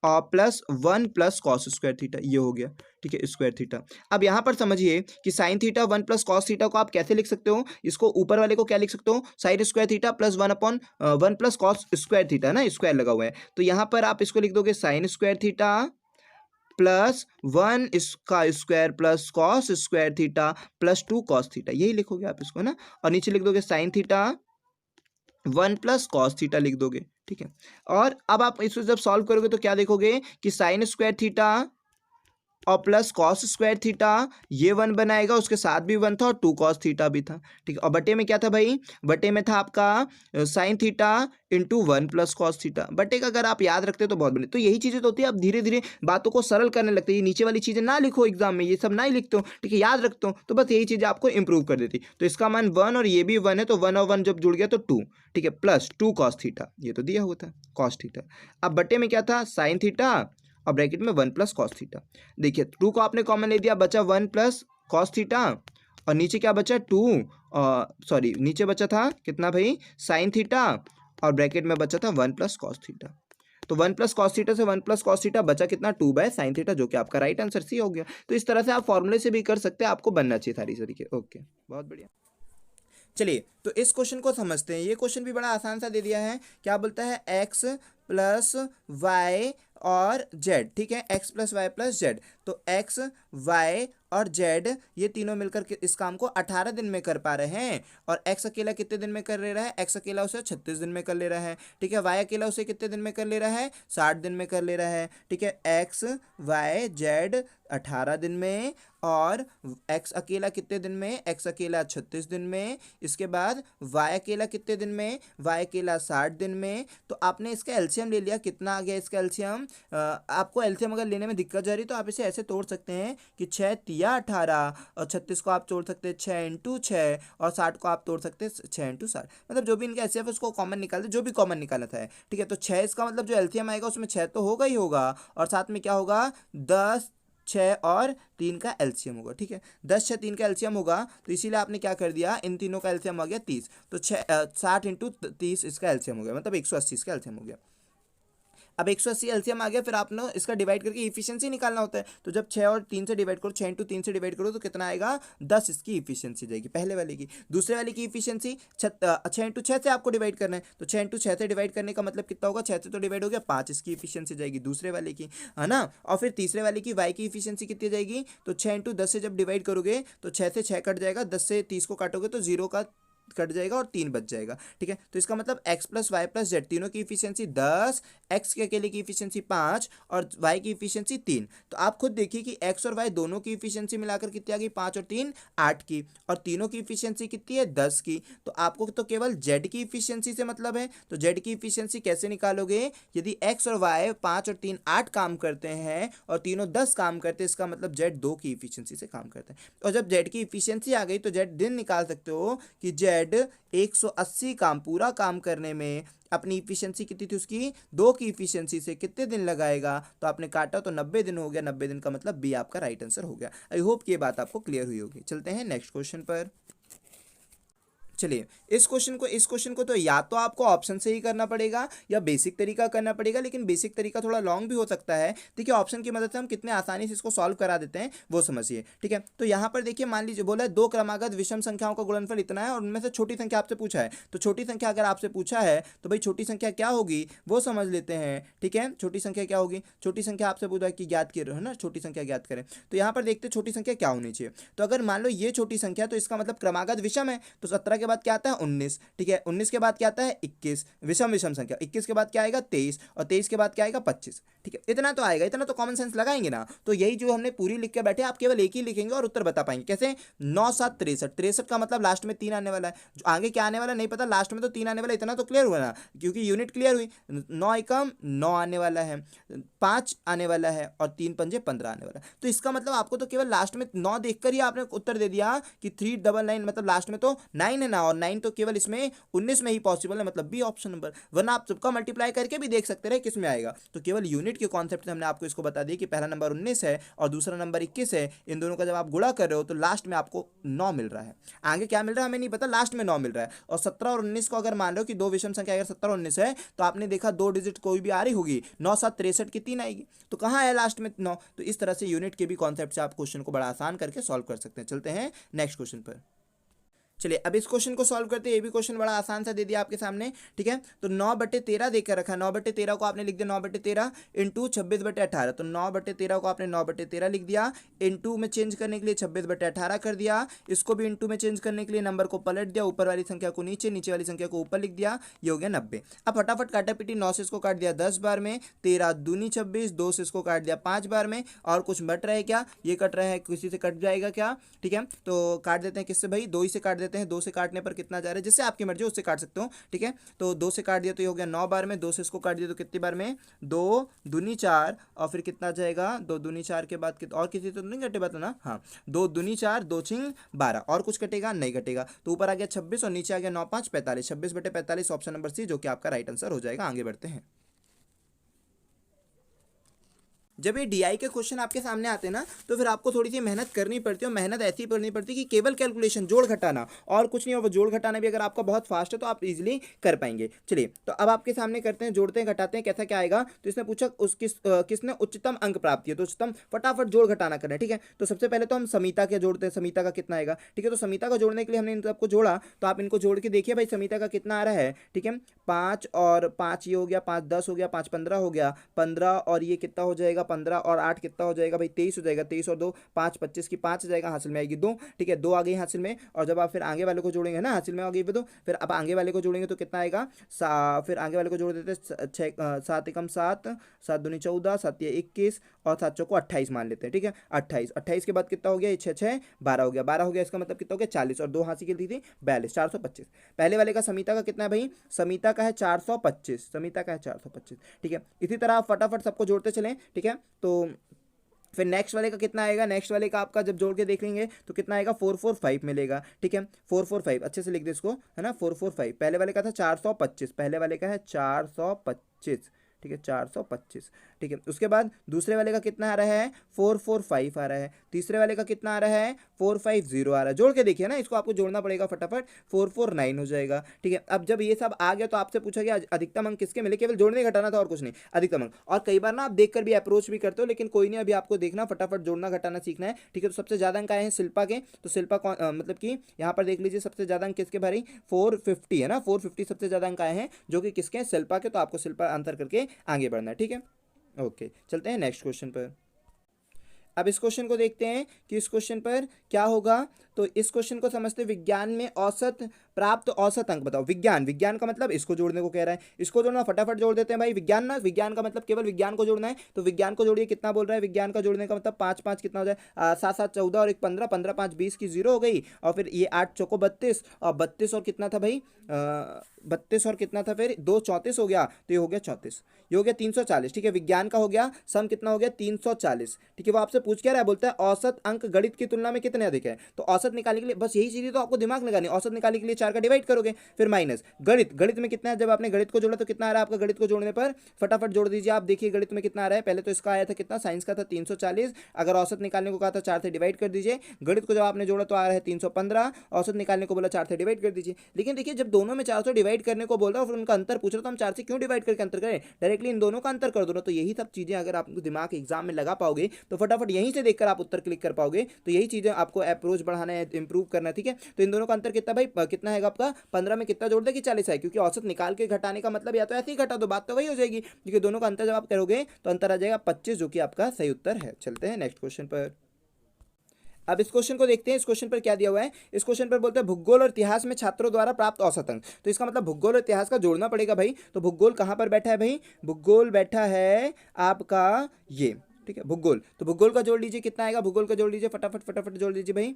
[SPEAKER 1] और +1 + cos स्क्वायर थीटा, ये हो गया। ठीक है, स्क्वायर थीटा। अब यहाँ पर समझिए कि sin थीटा 1 + cos थीटा को आप कैसे लिख सकते हो, इसको ऊपर वाले को क्या लिख सकते हो, sin square theta + 1 + cos square theta ना, स्क्वायर लगा हुआ है, तो यहाँ पर आप इसको लिख दोगे sin स्क्वायर थीटा +1 इसका square plus cos square theta +2 cos theta, यही लिखोगे आप इसको ना, और नीचे लिख दोगे sin थीटा 1 + cos थीटा लिख दोगे। ठीक है, और अब आप इसको जब सॉल्व करोगे तो क्या देखोगे कि sin स्क्वायर थीटा और प्लस cos स्क्वायर थीटा ये 1 बनाएगा, उसके साथ भी 1 था और 2 cos थीटा भी था। ठीक है, और बटे में क्या था भाई, बटे में था आपका sin theta into 1 + cos theta. बटे का अगर आप याद रखते तो बहुत बने, तो यही चीज़ें तो होती है, आप धीरे धीरे बातों को सरल करने लगते हैं। ये नीचे वाली चीज़ें ना लिखो एग्जाम में, ये सब ना ही लिखते हो, ठीक है, याद रखते हो, तो बस यही चीज़ें आपको इंप्रूव कर देती। तो इसका मान 1 और ये भी 1 है, तो 1 और 1 जब जुड़ गया तो 2। ठीक है, +2 cos थीटा, ये तो दिया हुआ था cos थीटा। अब बटे में क्या था sin थीटा और ब्रैकेट में 1 + cos थीटा। देखिए 2 को आपने कॉमन ले दिया, बचा 1 + cos थीटा और नीचे क्या बचा 2, सॉरी नीचे बचा था कितना भाई sin थीटा और ब्रैकेट में बचा था 1 + cos थीटा। तो 1 + cos थीटा से 1 + cos थीटा बचा कितना 2/sin थीटा, जो कि आपका राइट आंसर सी हो गया। तो इस तरह से आप फॉर्मूले से भी कर सकते हैं, आपको बनना चाहिए सारी तरीके। ओके, बहुत बढ़िया। चलिए, तो इस क्वेश्चन को समझते हैं। ये क्वेश्चन भी बड़ा आसान सा दे दिया है। क्या बोलता है, x + y और z। ठीक है, x + y + z। तो x, y और z ये तीनों मिलकर इस काम को 18 दिन में कर पा रहे हैं, और x अकेला कितने दिन में कर ले रहा है, x अकेला उसे 36 दिन में कर ले रहा है। ठीक है, y अकेला उसे कितने दिन में कर ले रहा है, 60 दिन में कर ले रहा है। ठीक है, x, y, z 18 दिन में, और x अकेला कितने दिन में, x अकेला 36 दिन में। इसके बाद y अकेला कितने दिन में, y अकेला 60 दिन में। तो आपने इसका एलसीएम ले लिया, कितना आ गया इसका एलसीएम। आपको एलसीएम अगर लेने में दिक्कत जा रही तो आप इसे ऐसे तोड़ सकते हैं कि 6 तिया 18 और 36 को आप तोड़ सकते हैं 6 × 6 और 60 को आप तोड़ सकते हैं 6 × 60। मतलब जो भी इनका एचसीएफ है उसको कॉमन निकाल दे, जो भी कॉमन निकालना था। ठीक है, तो 6 इसका मतलब जो एलसीएम आएगा उसमें 6 तो होगा ही होगा, और साथ में क्या होगा 10, 6 और 3 का एलसीएम होगा। ठीक है, 10, 6, 3 का एलसीएम होगा, तो इसीलिए आपने क्या कर दिया, इन तीनों का एलसीएम आ गया 30, तो 60 × 30 इसका एलसीएम हो गया, मतलब 180 इसका एलसीएम हो गया। अब 180 एलसीएम आ गया, फिर आपने इसका डिवाइड करके इफिशियंसी निकालना होता है। तो जब 6 और 3 से डिवाइड करो, 6 × 3 से डिवाइड करो तो कितना आएगा 10 इसकी इफिशियंसी जाएगी पहले वाले की। दूसरे वाले की इफिशियंसी 6 × 6 से आपको डिवाइड करना है, तो 6 × 6 से डिवाइड करने का मतलब कितना होगा, 6 से तो डिवाइड हो गया 5 इसकी इफिशियंसी जाएगी दूसरे वाले की, है ना। और फिर तीसरे वाले की वाई की इफिशियंसी कितनी जाएगी, तो 6 × 10 से जब डिवाइड करोगे तो 6 से 6 कट जाएगा, 10 से 30 को काटोगे तो 0 का कट जाएगा और 3 बच जाएगा, ठीक है। तो इसका मतलब x plus Y plus Z तीनों की इफिशियंसी 10, x के अकेले की इफिशियंसी 5 और y की इफिशियंसी 3। तो आप खुद देखिए कि x और y दोनों की इफिशियंसी मिलाकर कितनी आ गई, 5 और 3 8 की, और तीनों की इफिशियंसी कितनी है, 10 की। तो आपको तो केवल z की इफिशियंसी से मतलब है, तो z की इफिशियंसी कैसे निकालोगे, यदि x और y 5 और 3 8 काम करते हैं और तीनों 10 काम करते हैं, इसका मतलब z 2 की इफिशियंसी से काम करता है। और जब z की इफिशियंसी आ गई तो z दिन निकाल सकते हो कि z 180 काम पूरा काम करने में अपनी इफिशियंसी कितनी थी उसकी, 2 की इफिशियंसी से कितने दिन लगाएगा, तो आपने काटा तो 90 दिन हो गया, 90 दिन का मतलब बी आपका राइट आंसर हो गया। आई होप कि ये बात आपको क्लियर हुई होगी। चलते हैं नेक्स्ट क्वेश्चन पर। चलिए इस क्वेश्चन को तो या तो आपको ऑप्शन से ही करना पड़ेगा या बेसिक तरीका करना पड़ेगा, लेकिन बेसिक तरीका थोड़ा लॉन्ग भी हो सकता है। देखिए ऑप्शन की मदद से हम कितने आसानी से इसको सॉल्व करा देते हैं वो समझिए, ठीक है। तो यहाँ पर देखिए मान लीजिए बोला है 2 क्रमागत विषम संख्याओं का गुणनफल इतना है और उनमें से छोटी संख्या आपसे पूछा है। तो छोटी संख्या अगर आपसे पूछा है तो भाई छोटी संख्या क्या होगी वो समझ लेते हैं, ठीक है। छोटी संख्या क्या होगी, छोटी संख्या आपसे पूछा है कि ज्ञात करो, है ना, छोटी संख्या ज्ञात करें। तो यहाँ पर देखते हैं छोटी संख्या क्या होनी चाहिए। तो अगर मान लो ये छोटी संख्या, तो इसका मतलब क्रमागत विषम है, तो 17 के बाद क्या आता है 19, ठीक है। 19 के बाद क्या आता है 21, विषम विषम संख्या। 21 के बाद क्या आएगा 23 और 23 के बाद क्या आएगा 25, ठीक है। इतना तो आएगा, इतना तो कॉमन सेंस लगाएंगे ना। तो यही जो हमने पूरी लिख के बैठे, आप केवल एक ही लिखेंगे और उत्तर बता पाएंगे कैसे। 9 7 63, 63 का मतलब लास्ट में 3 आने वाला है, जो आगे क्या आने वाला नहीं पता, लास्ट में तो 3 आने वाला है। इतना तो क्लियर हुआ ना, क्योंकि यूनिट क्लियर हुई। 9 एकम 9 आने वाला है, 5 आने वाला है और 3 पंजे 15 आने वाला है। तो इसका मतलब आपको तो केवल लास्ट में 9 देखकर ही आपने उत्तर दे दिया कि 399, मतलब लास्ट में तो 9 है ना, और 9 तो केवल इसमें 19 में ही पॉसिबल है, मतलब बी ऑप्शन नंबर। वरना आप सबका मल्टीप्लाई करके भी देख सकते रहे किस में आएगा। तो केवल यूनिट के कॉन्सेप्ट से हमने आपको इसको बता दिया कि पहला नंबर 19 है और दूसरा नंबर 21 है। इन दोनों का जब आप गुणा कर रहे हो तो लास्ट में आपको 9 मिल रहा है। आगे क्या मिल रहा है हमें नहीं पता, लास्ट में 9 मिल रहा है। और 17 और 19 को अगर मान लो कि दो विषम संख्या अगर 17 और 19 है, तो आपने देखा 2 डिजिट कोई भी आ रही होगी, 9 7 63 की 3 आएगी, तो कहाँ है लास्ट में 9। तो इस तरह से यूनिट के भी कॉन्सेप्ट से आप क्वेश्चन को बड़ा आसान करके सॉल्व कर सकते हैं। चलते हैं नेक्स्ट क्वेश्चन पर। चलिए अब इस क्वेश्चन को सॉल्व करते हैं। ये भी क्वेश्चन बड़ा आसान सा दे दिया आपके सामने, ठीक है। तो 9/13 देकर रखा है, 9/13 को आपने लिख दिया 9/13 इंटू 26/18। तो 9/13 को आपने 9/13 लिख दिया, इंटू में चेंज करने के लिए 26/18 कर दिया, इसको भी इंटू में चेंज करने के लिए नंबर को पलट दिया, ऊपर वाली संख्या को नीचे, नीचे वाली संख्या को ऊपर लिख दिया, ये हो गया 90। अब फटाफट काटा पीटी, 9 से इसको काट दिया 10 बार में, 13 दूनी 26, 2 से इसको काट दिया 5 बार में, और कुछ बट रहा है क्या, ये कट रहा है, किसी से कट जाएगा क्या, ठीक है। तो काट देते हैं किससे भाई, 2 ही से काट देते हैं। 2 से काटने पर कितना जा रहा है, जिससे आपकी मर्जी उससे काट सकते हो, ठीक है। तो 2 से काट दिया तो ये हो गया 9 बार में, 2 से इसको काट दिया तो कितनी बार में, 2 दूनी 4, और फिर कितना जाएगा 2 दूनी 4 के बाद और किसी तो नहीं कटे बात ना, हाँ 2 दूनी 4, 2 छिंग 12, और कुछ कटेगा नहीं कटेगा। तो ऊपर आ गया 26 और नीचे आ गया 9 5 45, 26/45 ऑप्शन नंबर सी जो कि आपका राइट आंसर हो जाएगा। आगे बढ़ते हैं। जब ये डीआई के क्वेश्चन आपके सामने आते हैं ना, तो फिर आपको थोड़ी सी मेहनत करनी पड़ती है, और मेहनत ऐसी करनी पड़ती है कि केवल कैलकुलेशन जोड़ घटाना और कुछ नहीं, और वो जोड़ घटाना भी अगर आपका बहुत फास्ट है तो आप इजीली कर पाएंगे। चलिए तो अब आपके सामने करते हैं, जोड़ते हैं घटाते हैं, कैसा क्या आएगा। तो इसने पूछा किसने उच्चतम अंक प्राप्त किया, तो उच्चतम फटाफट जोड़ घटाना करना है, ठीक है। तो सबसे पहले तो हम समीता के जोड़ते हैं, समीता का कितना आएगा, ठीक है। तो समीता का जोड़ने के लिए हमने इन सबको जोड़ा, तो आप इनको जोड़ के देखिए भाई समीता का कितना आ रहा है, ठीक है। 5 और 5 ये हो गया, 5 10 हो गया, 5 15 हो गया, 15 और ये कितना हो जाएगा, 15 और 8 कितना हो जाएगा भाई 23 हो जाएगा, 23 और 2 5 25 की 5 हो जाएगा, हासिल में आएगी 2, ठीक है। 2 आ गई हासिल में, और जब आप फिर आगे वाले को जोड़ेंगे ना, हासिल में आ गई 2, फिर अब आगे वाले को जोड़ेंगे तो कितना आएगा, फिर आगे वाले को जोड़ देते 7 एकम 7, 7 दूनी 14, 7 ये 21 और 7 चौको 28 मान लेते हैं, ठीक है। 28 के बाद कितना हो गया, 6 6 12 हो गया, 12 हो गया, इसका मतलब कितना हो गया 40, और 2 हासिल की थी 42, 425। पहले वाले का समीता का कितना है भाई, समीता का है 425, समीता का है 425, ठीक है। इसी तरह आप फटाफट सबको जोड़ते चलें, ठीक है। तो फिर नेक्स्ट वाले का कितना आएगा, नेक्स्ट वाले का आपका जब जोड़ के देख लेंगे तो कितना आएगा 445 मिलेगा, ठीक है। 445 अच्छे से लिख दे इसको, है ना, 445। पहले वाले का था 425, पहले वाले का है 425, ठीक है 425, ठीक है। उसके बाद दूसरे वाले का कितना आ रहा है 445 आ रहा है, तीसरे वाले का कितना आ रहा है 450 आ रहा है। जोड़ के देखिए ना, इसको आपको जोड़ना पड़ेगा फटाफट, 449 हो जाएगा, ठीक है। अब जब ये सब आ गया तो आपसे पूछा गया अधिकतम अंक किसके मिले, केवल जोड़ने घटाना था और कुछ नहीं, अधिकतम अंक। और कई बार ना आप देखकर भी अप्रोच भी करते हो, लेकिन कोई नहीं, अभी आपको देखना फटाफट जोड़ना घटाना सीखना है, ठीक है। तो सबसे ज्यादा अंक आए हैं शिल्पा के, तो शिल्पा मतलब कि यहाँ पर देख लीजिए सबसे ज्यादा अंक किसके भाई 450 है ना, 450 सबसे ज्यादा अंक आए हैं जो कि किसके, शिल्पा के। तो आपको शिल्पा आंसर करके आगे बढ़ना है, ठीक है। ओके चलते हैं नेक्स्ट क्वेश्चन पर। अब इस क्वेश्चन को देखते हैं कि इस क्वेश्चन पर क्या होगा। तो इस क्वेश्चन को समझते विज्ञान में औसत प्राप्त औसत अंक बताओ। विज्ञान, विज्ञान का मतलब इसको जोड़ने को कह रहा है, इसको जोड़ना, फटाफट जोड़ देते हैं भाई। विज्ञान ना, विज्ञान का मतलब केवल विज्ञान को जोड़ना है, तो विज्ञान को जोड़िए। कितना बोल रहा है विज्ञान का जोड़ने का मतलब 5 5 कितना हो जाए, 7 7 14 और 1 15, 15 5 20 की 0 हो गई। और फिर ये 8 चौको 32 और 32 और कितना था भाई, 32 और कितना था फिर 2 34 हो गया, तो ये हो गया 34, ये हो गया 340। ठीक है, विज्ञान का हो गया, सम कितना हो गया 340। ठीक है, वो आपसे पूछ क्या रहा है, बोलता है औसत अंक गणित की तुलना में कितने अधिक है। तो औसत निकालने के लिए बस यही चीजें तो आपको दिमाग लगानी। औसत निकालने के लिए 4 का डिवाइड करोगे, फिर माइनस गणित, गणित में कितना है, जब आपने गणित को जोड़ा तो कितना आ रहा है आपका, गणित को जोड़ने पर फटाफट जोड़ दीजिए आप। देखिए गणित में कितना आ रहा है, पहले तो इसका आया था कितना, साइंस का था 340, अगर औसत निकालने को कहा था 4 से डिवाइड कर दीजिए। गणित को जब आपने जोड़ा तो आ रहा है 315, औसत निकालने को बोला 4 से डिवाइड कर दीजिए। लेकिन देखिए जब दोनों में 4 से डिवाइड करने को बोल रहा है और उनका अंतर पूछ रहा, तो हम 4 से क्यों डिवाइड करके अंतर करें, डायरेक्टली इन दोनों का अंतर कर दो ना। तो यही सब चीजें अगर आप दिमाग एग्जाम में लगा पाओगे तो फटाफट यहीं से देखकर आप उत्तर क्लिक कर पाओगे। तो यही चीजें आपको अप्रोच बढ़ाना है, इंप्रूव करना है। ठीक है, तो इन दोनों का अंतर कितना भाई, कितना है आपका 15 में कितना जोड़ दे कि 40 है, क्योंकि औसत निकाल के घटाने का मतलब या तो ऐसे ही घटा दो, बात तो वही हो जाएगी, क्योंकि दोनों का अंतर जब आप करोगे तो अंतर आ जाएगा 25, जो कि आपका सही उत्तर है। चलते हैं नेक्स्ट क्वेश्चन पर। अब इस क्वेश्चन को देखते हैं, इस क्वेश्चन पर क्या दिया हुआ है। इस क्वेश्चन पर बोलते हैं भूगोल और इतिहास में छात्रों द्वारा प्राप्त औसत अंक। तो इसका मतलब भूगोल और इतिहास का जोड़ना पड़ेगा भाई। तो भूगोल कहाँ पर बैठा है भाई, भूगोल बैठा है आपका ये, ठीक है भूगोल। तो भूगोल का जोड़ लीजिए, कितना आएगा, भूगोल का जोड़ लीजिए, फटाफट फटाफट जोड़ लीजिए भाई।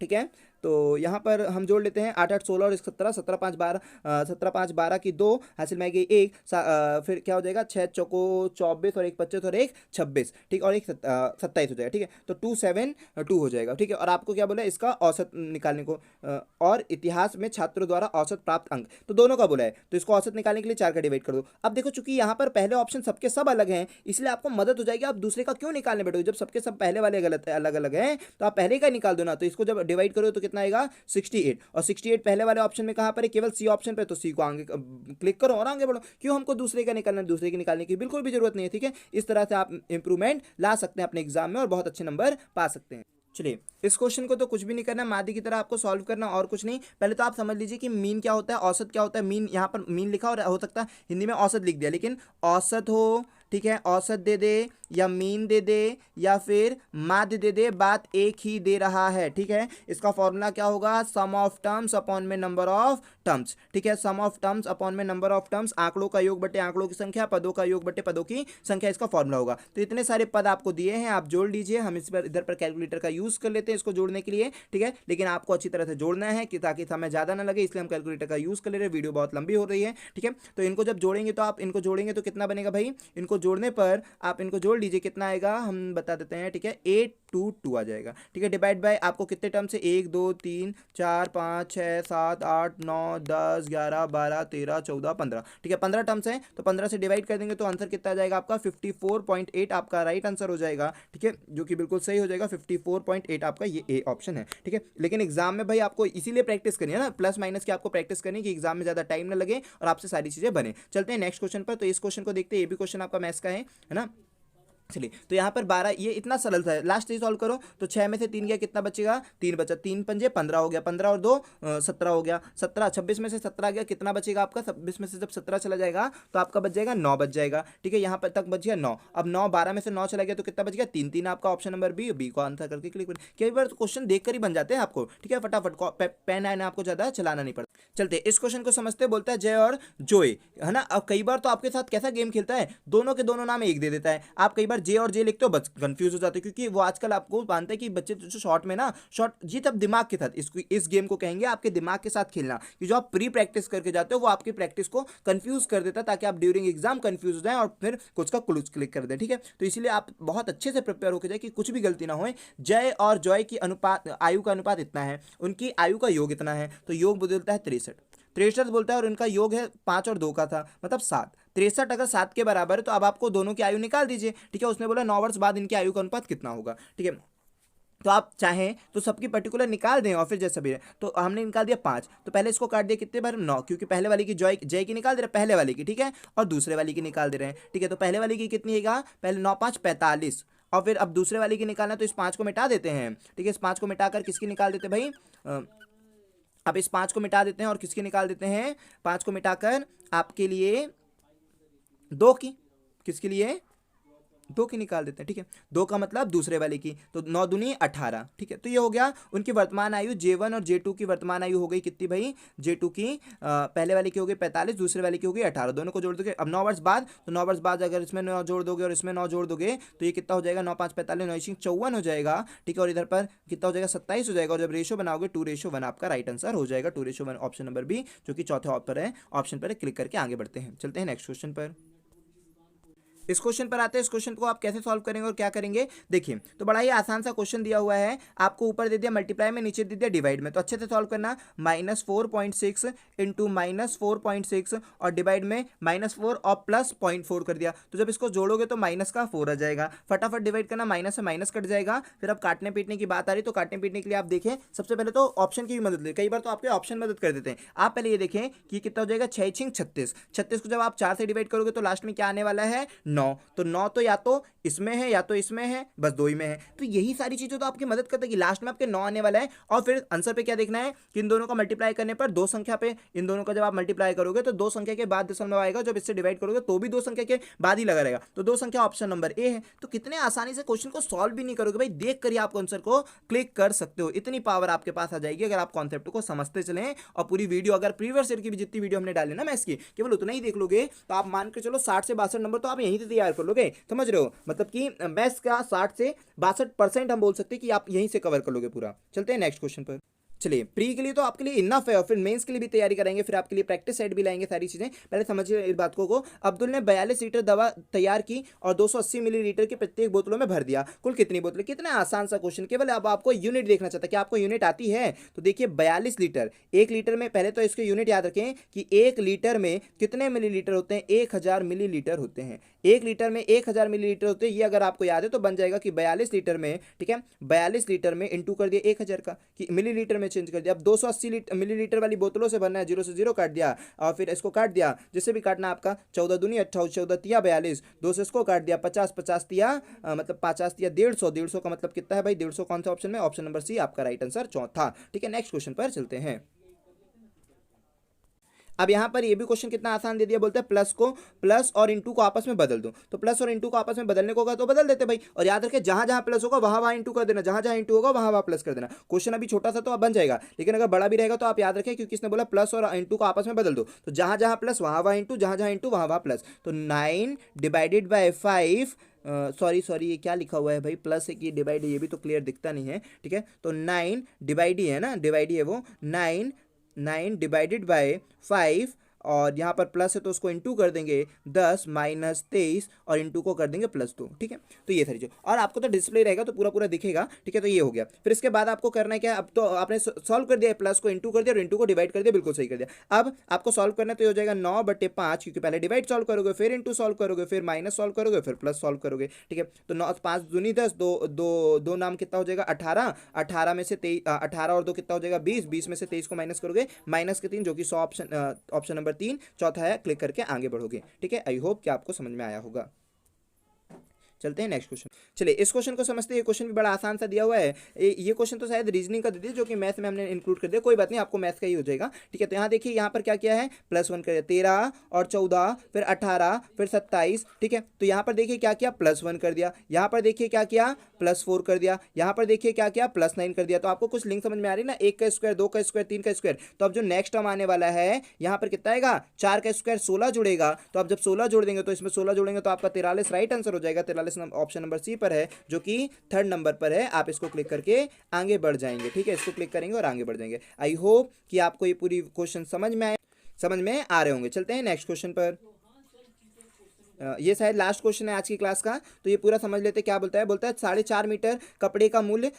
[SPEAKER 1] ठीक है, तो यहाँ पर हम जोड़ लेते हैं 8 8 16 और 17, 17 5 12, 17 5 12 की 2 हासिल में आएगी 1, फिर क्या हो जाएगा 6 चौको 24 और 1 25 और 1 26। ठीक, और 1 27 हो जाएगा। ठीक है, तो 272 हो जाएगा। ठीक है, और आपको क्या बोला है, इसका औसत निकालने को, और इतिहास में छात्रों द्वारा औसत प्राप्त अंक, तो दोनों का बोला है, तो इसको औसत निकालने के लिए 4 का डिवाइड कर दो। अब देखो चूंकि यहाँ पर पहले ऑप्शन सबके सब अलग हैं, इसलिए आपको मदद हो जाएगी, आप दूसरे का क्यों निकालने बैठोगे, जब सबके सब पहले वाले गलत है, अलग अलग हैं, तो आप पहले का निकाल दो ना। तो इसको जब डिवाइड करो तो कितना आएगा 68, और 68 पहले वाले ऑप्शन में कहां पर है, केवल सी ऑप्शन पे, तो सी को आगे क्लिक करो और आगे बढ़ो। क्यों हमको दूसरे का निकालना, दूसरे के निकालने की बिल्कुल भी जरूरत नहीं है। ठीक है, इस तरह से आप इंप्रूवमेंट ला सकते हैं अपने एग्जाम में और बहुत अच्छे नंबर पा सकते हैं। चलिए, इस क्वेश्चन को तो कुछ भी नहीं करना, मादी की तरह आपको सॉल्व करना और कुछ नहीं। पहले तो आप समझ लीजिए कि मीन क्या होता है, औसत क्या होता है। मीन, यहाँ पर मीन लिखा और हो सकता है हिंदी में औसत लिख दिया, लेकिन औसत हो, ठीक है, औसत दे दे या मीन दे दे या फिर माध्य दे दे, बात एक ही दे रहा है। ठीक है, इसका फॉर्मूला क्या होगा, सम ऑफ टर्म्स अपॉन में नंबर ऑफ टर्म्स। ठीक है, सम ऑफ टर्म्स अपॉन में नंबर ऑफ टर्म्स, आंकड़ों का योग बटे आंकड़ों की संख्या, पदों का योग बटे पदों की संख्या, इसका फॉर्मूला होगा। तो इतने सारे पद आपको दिए हैं, आप जोड़ लीजिए। हम इस पर इधर पर कैलकुलेटर का यूज कर लेते हैं इसको जोड़ने के लिए। ठीक है, लेकिन आपको अच्छी तरह से जोड़ना है कि ताकि समय ज्यादा ना लगे, इसलिए हम कैलकुलेटर का यूज कर ले रहे हैं। वीडियो बहुत लंबी हो रही है। ठीक है, तो इनको जब जोड़ेंगे तो आप इनको जोड़ेंगे तो कितना बनेगा भाई, इनको जोड़ने पर आप इनको जोड़ लीजिए, कितना आएगा हम बता देते हैं। ठीक है, 822 आ जाएगा। ठीक है, डिवाइड बाय आपको कितने टर्म से, 1 2 3 4 5 6 7 8 9 10 11 12 13 14 15। ठीक है, 15 टर्म्स हैं, तो 15 से डिवाइड कर देंगे तो आंसर कितना आ जाएगा आपका 54.8, आपका राइट आंसर हो जाएगा। ठीक है, जो कि बिल्कुल सही हो जाएगा, 54.8 आपका ये ए ऑप्शन है। ठीक है, लेकिन एग्जाम में भाई आपको इसीलिए प्रैक्टिस करनी है ना, प्लस माइनस की आपको प्रैक्टिस करनी है कि एग्जाम में ज्यादा टाइम ना लगे और आपसे सारी चीजें बने। चलते हैं नेक्स्ट क्वेश्चन पर। तो इस क्वेश्चन को देखते हैं, ये भी क्वेश्चन आपका मैथ्स का है ना। चलिए, तो यहाँ पर 12, ये इतना सरल था, लास्ट ही सॉल्व करो। तो 6 में से 3 गया, कितना बचेगा, 3 बचा, 3 पंजे 15 हो गया, 15 और 2 17 हो गया, 17, 26 में से 17 गया, कितना बचेगा आपका, 26 में से जब 17 चला जाएगा तो आपका बच जाएगा 9 बच जाएगा। ठीक है, यहाँ पर तक बच गया 9। अब 9 12 में से 9 चला गया तो कितना बच गया 3 3, आपका ऑप्शन नंबर बी, बी को आंसर करके क्लिक करें। कई बार तो क्वेश्चन देखकर ही बन जाते हैं आपको। ठीक है, फटाफट पेन आना आपको ज्यादा चलाना नहीं पड़ता। चलते इस क्वेश्चन को समझते। बोलता है जय और जोय, है ना। अब कई बार तो आपके साथ कैसा गेम खेलता है, दोनों के दोनों नाम एक दे देता है। आप कई बार जे और जे लिखते हो, कंफ्यूज हो जाते हैं, क्योंकि वो आजकल आपको मानते हैं कि बच्चे जो शॉर्ट में ना, शॉर्ट जी तब दिमाग के साथ, इस गेम को कहेंगे आपके दिमाग के साथ खेलना, कि जो आप प्री प्रैक्टिस करके जाते हो वो आपकी प्रैक्टिस को कंफ्यूज कर देता है, ताकि आप ड्यूरिंग एग्जाम कंफ्यूज हो जाएं और फिर कुछ का क्लूज क्लिक कर दें। ठीक है, तो इसलिए आप बहुत अच्छे से प्रिपेयर होकर जाए कि कुछ भी गलती ना हो। जय और जॉय की अनुपात, आयु का अनुपात इतना है, उनकी आयु का योग इतना है, तो योग बदलता है 63 बोलता है, और उनका योग है 5 और 2 का था, मतलब 7। 63 अगर 7 के बराबर है तो अब आपको दोनों की आयु निकाल दीजिए। ठीक है, उसने बोला 9 वर्ष बाद इनकी आयु का अनुपात कितना होगा। ठीक है, तो आप चाहें तो सबकी पर्टिकुलर निकाल दें और फिर जैसा भी है। तो हमने निकाल दिया 5, तो पहले इसको काट दिया कितने बार, 9, क्योंकि पहले वाली की जय की निकाल दे रहे हैं, पहले वाली की, ठीक है, और दूसरे वाली की निकाल दे रहे हैं। ठीक है, तो पहले वाली की कितनी है, पहले 9 5 45, और फिर अब दूसरे वाली की निकालना, तो इस 5 को मिटा देते हैं। ठीक है, इस 5 को मिटाकर किसकी निकाल देते भाई, अब इस 5 को मिटा देते हैं और किसकी निकाल देते हैं, 5 को मिटाकर आपके लिए 2 की, किसके लिए 2 की निकाल देते हैं, ठीक है। 2 का मतलब दूसरे वाले की, तो 9 दूनी 18, ठीक है। तो ये हो गया उनकी वर्तमान आयु J1 और J2 की वर्तमान आयु हो गई कितनी भाई, J2 की पहले वाले की हो गई 45, दूसरे वाले की हो गई 18, दोनों को जोड़ दोगे अब 9 वर्ष बाद, तो 9 वर्ष बाद अगर इसमें 9 जोड़ दोगे और इसमें 9 जोड़ दोगे तो ये कितना हो जाएगा, 9 5 45, 9 54 हो जाएगा, ठीक है। और इधर पर कितना हो जाएगा, 27 हो जाएगा। और जब रेशो बनाओगे 2:1 आपका राइट आंसर हो जाएगा, 2:1 ऑप्शन नंबर बी, जो कि चौथे ऑप्शन पर क्लिक करके आगे बढ़ते हैं। चलते हैं नेक्स्ट क्वेश्चन पर। इस क्वेश्चन पर आते हैं। इस क्वेश्चन को आप कैसे सॉल्व करेंगे और क्या करेंगे, देखिए। तो बड़ा ही आसान सा क्वेश्चन दिया हुआ है आपको, ऊपर दे दिया मल्टीप्लाई में, नीचे दे दिया डिवाइड में। तो अच्छे से सॉल्व करना, -4.6 इंटू -4.6 और डिवाइड में -4 और +0.4 कर दिया। तो जब इसको जोड़ोगे तो माइनस का 4 आ जाएगा। फटाफट डिवाइड करना, माइनस से माइनस कट जाएगा। फिर अब काटने पीटने की बात आ रही, तो काटने पीटने के लिए आप देखें, सबसे पहले तो ऑप्शन की भी मदद ले, कई बार तो आपके ऑप्शन मदद कर देते हैं। आप पहले ये देखें कि कितना हो जाएगा, 6 6 36, 36 को जब आप 4 से डिवाइड करोगे तो लास्ट में क्या आने वाला है, 9। तो 9 तो या तो इसमें है या तो इसमें है, बस 2 ही में है। तो यही सारी चीजें तो आपकी मदद करते हैं कि लास्ट में आपके 9 आने वाला है। और फिर आंसर पे क्या देखना है कि इन दोनों का मल्टीप्लाई करने पर दो संख्या पे, इन दोनों का जब आप मल्टीप्लाई करोगे तो दो संख्या के बाद दशमलव आएगा, जब इससे डिवाइड करोगे तो भी दो संख्या के बाद ही लगा रहेगा। तो दो संख्या ऑप्शन नंबर ए है। तो कितने आसानी से क्वेश्चन को सॉल्व भी नहीं करोगे भाई, देख कर ही आप आंसर को क्लिक कर सकते हो। इतनी पावर आपके पास आ जाएगी अगर आप कॉन्सेप्ट को समझते चलें। और पूरी वीडियो, अगर प्रीवियस ईयर की भी जितनी वीडियो हमने डाली ना मैथ्स की, केवल उतना ही देख लोगे तो आप मान के चलो 60 से 62 नंबर तो आप यहीं से तैयार कर लोगे। समझ रहे हो, मतलब कि मैथ्स का 60 से 62% हम बोल सकते हैं कि आप यहीं से कवर कर लोगे पूरा। चलते हैं नेक्स्ट क्वेश्चन पर। चलिए, प्री के लिए तो आपके लिए इनफ है और फिर मेंस के लिए भी तैयारी करेंगे, फिर आपके लिए प्रैक्टिस सेट भी लाएंगे, सारी चीजें। पहले समझिए इस बात को। अब्दुल ने 42 लीटर दवा तैयार की और 280 मिलीलीटर की प्रत्येक बोतलों में भर दिया। कुल कितनी बोतलें? कितना आसान सा क्वेश्चन, केवल अब आपको यूनिट देखना चाहता है कि आपको यूनिट आती है। तो देखिए 42 लीटर, 1 लीटर में, पहले तो इसके यूनिट याद रखें कि 1 लीटर में कितने मिलीलीटर होते हैं, 1000 मिलीलीटर होते हैं। 1 लीटर में 1000 मिलीलीटर होते हैं, ये अगर आपको याद है तो बन जाएगा कि 42 लीटर में, ठीक है, 42 लीटर में इंटू कर दिया 1000 का, कि मिलीलीटर में चेंज कर दिया। अब 280 मिलीलीटर वाली बोतलों से भरना है, 0 से 0 काट दिया और फिर इसको काट दिया, जिससे भी काटना आपका, 14 दूनी 28, 14 तिया 42, 2 से इसको काट दिया, 50, 50 तिया मतलब 50 तिया 150, 150 का मतलब कितना है भाई, 150 कौन सा ऑप्शन में, ऑप्शन नंबर सी आपका राइट आंसर चौथा। ठीक है, नेक्स्ट क्वेश्चन पर चलते हैं। अब यहां पर ये भी क्वेश्चन कितना आसान दे दिया, बोलते हैं प्लस को, प्लस और इंटू को आपस में बदल दो। तो प्लस और इंटू को आपस में बदलने को होगा तो बदल देते भाई। और याद रखें जहां जहां प्लस होगा वहां वहां इंटू कर देना, जहां जहां इंटू होगा वहां वहां प्लस कर देना। क्वेश्चन अभी छोटा सा तो अब बन जाएगा, लेकिन अगर बड़ा भी रहेगा तो आप याद रखें, क्योंकि इसने बोला प्लस और इंटू को आपस में बदल दो। तो जहां जहां प्लस वहां वहां इंटू, जहां जहां इंटू वहां वहां प्लस। तो 9 डिवाइडेड बाय 5, सॉरी ये क्या लिखा हुआ है भाई, प्लस है कि डिवाइड है, ये भी तो क्लियर दिखता नहीं है। ठीक है, तो 9 डिवाइड ही है ना, डिवाइड ही है वो, 9 डिवाइडेड बाय 5 और यहाँ पर प्लस है तो उसको इंटू कर देंगे 10 माइनस 23 और इंटू को कर देंगे +2। ठीक है, तो ये सारी चीज, और आपको तो डिस्प्ले रहेगा तो पूरा पूरा दिखेगा। ठीक है, तो ये हो गया। फिर इसके बाद आपको करना है क्या, अब तो आपने सॉल्व कर दिया, प्लस को इंटू कर दिया और इंटू को डिवाइड कर दिया, बिल्कुल सही कर दिया। अब आपको सॉल्व करना तो हो जाएगा 9/5, क्योंकि पहले डिवाइड सॉल्व करोगे, फिर इंटू सॉल्व करोगे, फिर माइनस सॉल्व करोगे, फिर प्लस सॉल्व करोगे। ठीक है, तो 9 5 दूनी 10, दो नाम कितना हो जाएगा 18, 18 में से 18 और 2 कितना हो जाएगा 20, 20 में से 23 को माइनस करोगे, माइनस के 3 जो कि 100, ऑप्शन नंबर 3 चौथा है, क्लिक करके आगे बढ़ोगे। ठीक है, आई होप कि आपको समझ में आया होगा। चलते हैं नेक्स्ट क्वेश्चन। चलिए इस क्वेश्चन को समझते हैं। ये क्वेश्चन भी बड़ा आसान सा दिया हुआ है। ये क्वेश्चन तो शायद रीजनिंग का दे दिया, जो कि मैथ में हमने इंक्लूड कर दिया, कोई बात नहीं, आपको मैथ का ही हो जाएगा। ठीक है, तो यहाँ देखिए, यहाँ पर क्या किया है, +1 कर दिया, 13 और 14 फिर 18 फिर 27। ठीक है, तो यहाँ पर देखिए क्या किया, +1 कर दिया, यहाँ पर देखिए क्या किया, +4 कर दिया, यहाँ पर देखिए क्या किया, +9 कर दिया। तो आपको कुछ लिंक समझ में आ रही है ना, 1 का स्क्वायर, 2 का स्क्वायर, 3 का स्क्वायर। तो अब जो नेक्स्ट टर्म आने वाला है, यहाँ पर कितना आएगा, 4 का स्क्वायर 16 जुड़ेगा। तो अब जब 16 जोड़ देंगे तो इसमें 16 जोड़ेंगे तो आपका 43 राइट आंसर हो जाएगा। 43 ऑप्शन नंबर सी पर है, जो कि 3rd नंबर पर है। आप इसको क्लिक करके आगे बढ़ जाएंगे। ठीक है, इसको क्लिक करेंगे और आगे बढ़ जाएंगे। आई होप कि आपको ये पूरी क्वेश्चन समझ में आ रहे होंगे। चलते हैं नेक्स्ट क्वेश्चन पर। ये शायद लास्ट क्वेश्चन है आज की क्लास का, तो ये पूरा समझ लेते। क्या बोलता है, बोलता है 4.5 मीटर कपड़े का मूल्य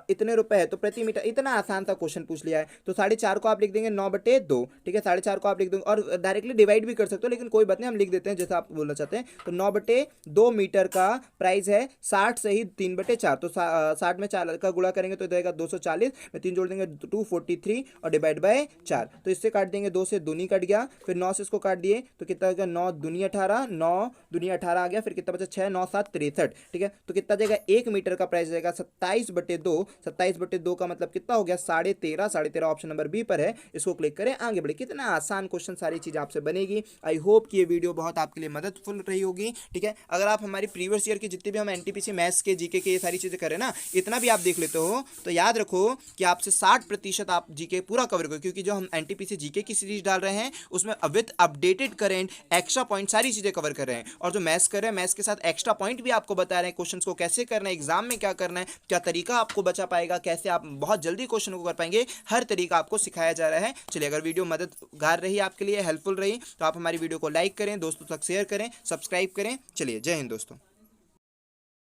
[SPEAKER 1] इतने रुपए है, तो प्रति मीटर। इतना आसान सा क्वेश्चन पूछ लिया है। तो 4.5 को आप लिख देंगे 9/2। ठीक है, 4.5 को आप लिख देंगे और डायरेक्टली डिवाइड भी कर सकते हो, लेकिन कोई बात नहीं, हम लिख देते हैं जैसा आप बोलना चाहते हैं। तो 9/2 मीटर का प्राइस है 60 से ही 3/4। तो 60 में 4 का गुणा करेंगे तो देगा 240 में 3 जोड़ देंगे 243 और डिवाइड बाय 4। तो इससे काट देंगे, 2 से दूनी कट गया, फिर 9 से इसको काट दिए तो कितना होगा, 9 दूनी 18, 9 दुनिया 18 आ गया, फिर कितना बचा 6 9 7 63, ठीक है। तो कितना जाएगा 1 मीटर का प्राइस जाएगा 27/2, 27/2 का मतलब कितना हो गया 13.5, 13.5 ऑप्शन नंबर बी पर है। इसको क्लिक करें, आगे बढ़े। कितना आसान क्वेश्चन, सारी चीज आपसे बनेगी। आई होप कि ये वीडियो बहुत आपके लिए मददफुल रही होगी, ठीक है। अगर आप हमारी प्रीवियस ईयर की जितने भी हम एनटीपीसी मैथ्स के जीके के ये सारी चीजें करें ना, इतना भी आप देख लेते हो तो याद रखो कि आपसे 60% आप जीके पूरा कवर करो, क्योंकि जो हम एनटीपीसी जीके की सीरीज डाल रहे हैं उसमें with updated current extra point सारी चीजें कवर कर रहे हैं। और जो मैथ्स कर रहे हैं, मैथ्स के साथ एक्स्ट्रा पॉइंट भी आपको बता रहे हैं, क्वेश्चंस को कैसे करना है, एग्जाम में क्या करना है, क्या तरीका आपको बचा पाएगा, कैसे आप बहुत जल्दी क्वेश्चन को कर पाएंगे, हर तरीका आपको सिखाया जा रहा है। चलिए, अगर वीडियो मददगार रही, आपके लिए हेल्पफुल रही, तो आप हमारी वीडियो को लाइक करें, दोस्तों तक शेयर करें, सब्सक्राइब करें। चलिए, जय हिंद दोस्तों।